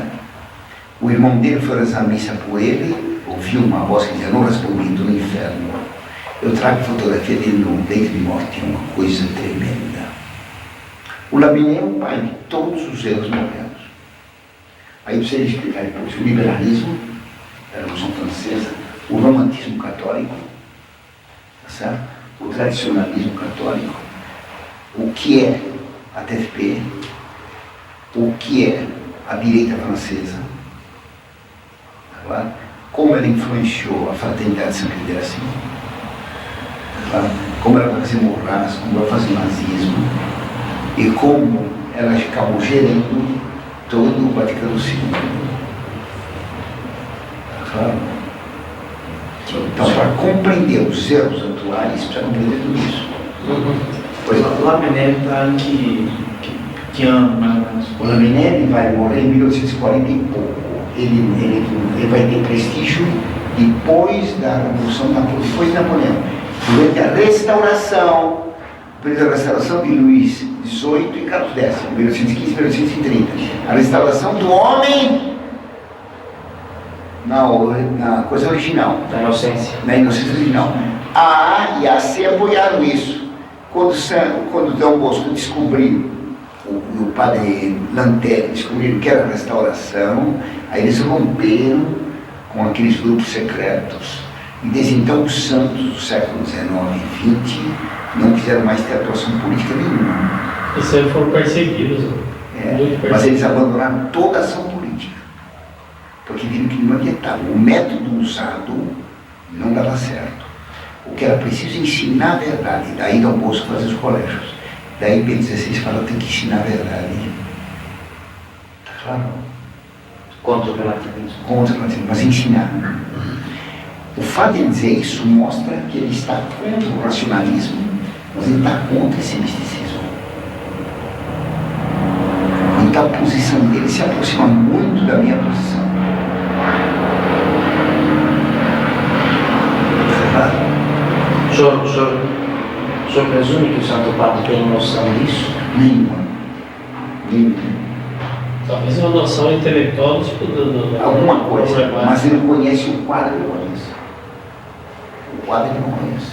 A: O irmão dele foi rezar a missa por ele, ouviu uma voz que dizia, não respondi, estou no inferno. Eu trago fotografia dele no leito de morte, é uma coisa tremenda. O Lamennais é o pai de todos os erros modernos. Aí precisa explicar depois o liberalismo, a Revolução Francesa, o romantismo católico, tá certo? O tradicionalismo católico, o que é a TFP, o que é a direita francesa, tá claro? Como ela influenciou a fraternidade Saint-Pédère, tá claro? Como ela fazia morras, como ela fazia nazismo, e como ela acabou gerando todo o Vaticano II. Tá claro? Então, para compreender os erros atuais, precisa compreender tudo isso. Pois
D: O Lamennais está em que ano, mais ou menos?
A: o Lamennais vai morrer em 1840 e pouco. Ele vai ter prestígio depois da Revolução depois de Napoleão. Durante a restauração, de Luís XVIII e Carlos X, 1815 e 1830. A restauração do homem na coisa original.
F: Da inocência.
A: Na inocência original. A A e a C apoiaram isso. Quando Dom Bosco descobriu, o padre Lanterni descobriram que era a restauração, aí eles romperam com aqueles grupos secretos. E desde então os santos do século XIX e XX não quiseram mais ter atuação política nenhuma.
C: E sempre foram perseguidos. Muito
A: Mas
C: perseguidos.
A: eles abandonaram toda a ação política. Porque viram que não adiantava. O método usado não dava certo. O que era preciso ensinar a verdade. Daí Dom Bosco fazia os colégios. Daí Bento XVI fala que tem que ensinar a verdade. Tá claro?
F: Contra o relativismo.
A: Contra o relativismo, mas ensinar. O fato de ele dizer isso mostra que ele está contra o racionalismo, mas ele está contra esse misticismo. Então a posição dele se aproxima muito da minha posição.
F: O senhor presume que o Santo Padre tem noção disso?
A: Nenhuma.
C: Talvez uma noção intelectual tipo, do
A: Alguma coisa,
C: problemática.
A: mas ele conhece o quadro, ele conhece. O quadro ele não conhece.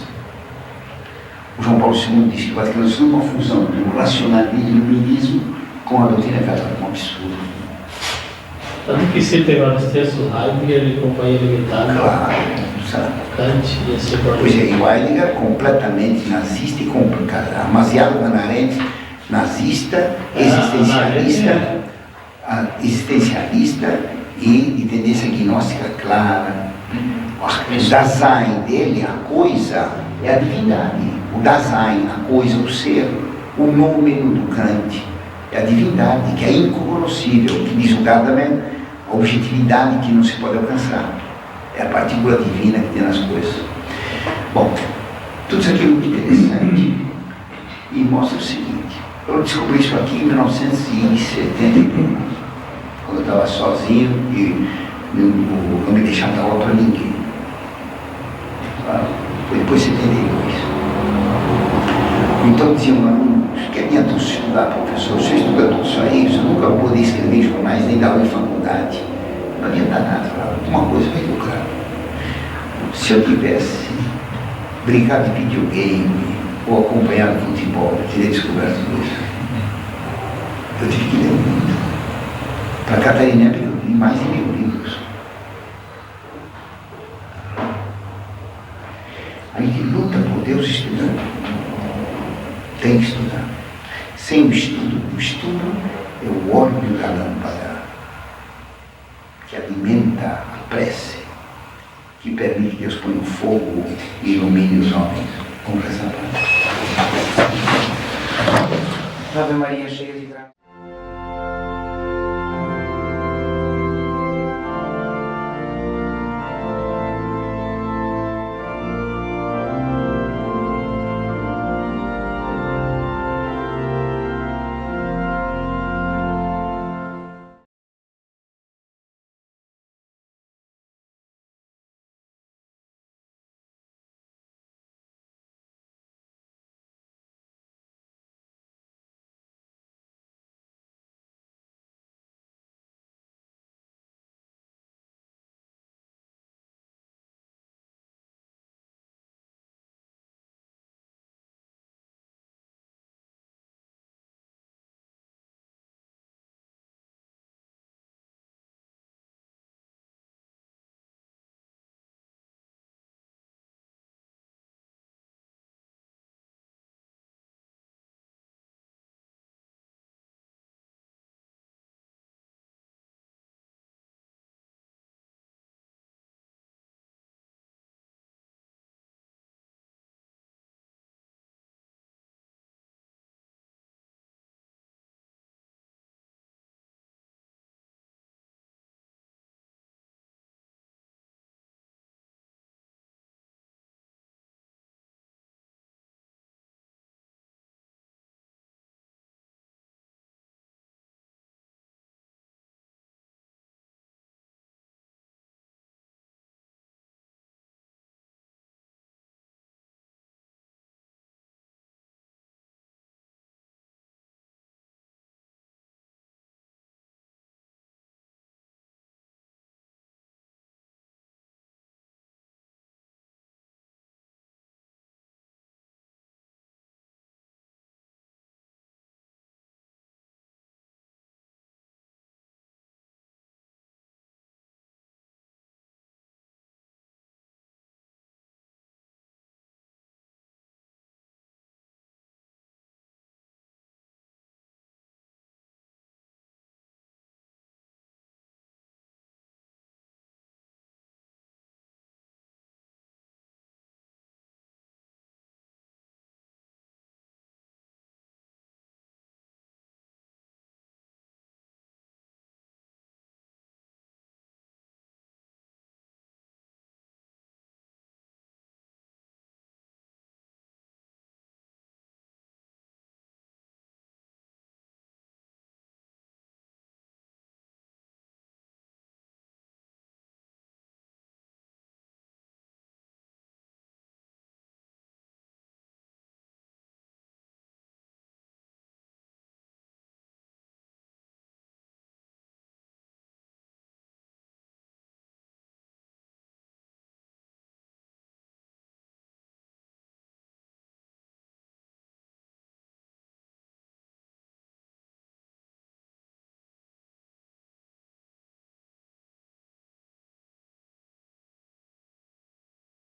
A: O João Paulo II disse que o Vaticano II é uma fusão do racionalismo, iluminismo com a doutrina católica, um absurdo.
C: Tanto que cita agora os textos Heidegger e Companhia Limitada,
A: Claro, sabe?
C: Kant e assim por
A: Pois é,
C: diante.
A: e o Heidegger completamente nazista e complicado. Amasiado Hannah Arendt, nazista, existencialista e de tendência gnóstica clara. O Dasein dele, a coisa, é a divindade. O Dasein, a coisa, o ser, o nômeno do Kant, é a divindade, que é incognoscível, que diz o Gadamer, a objetividade que não se pode alcançar. É a partícula divina que tem nas coisas. Bom, tudo isso aqui é muito interessante e mostra o seguinte. Eu descobri isso aqui em 1971, quando eu estava sozinho e não me deixava dar aula para ninguém. Foi depois de 72. Então diziam alunos que adianta você estudar, professor, você estuda tudo isso aí, você nunca vai poder escrever jornais nem dar aula em faculdade. Não adianta nada, uma coisa vai ficar clara. Se eu tivesse brincado de videogame ou acompanhado futebol, eu teria descoberto tudo isso. Eu tive que ler muito. Para Catarina eu li mais de 1000 livros. A gente luta por Deus estudando. Tem que estudar. Sem o estudo é o óleo da lâmpada que alimenta a prece, que permite que Deus ponha o fogo e ilumine os homens. Vamos rezar.
F: Ave Maria, cheia de graça.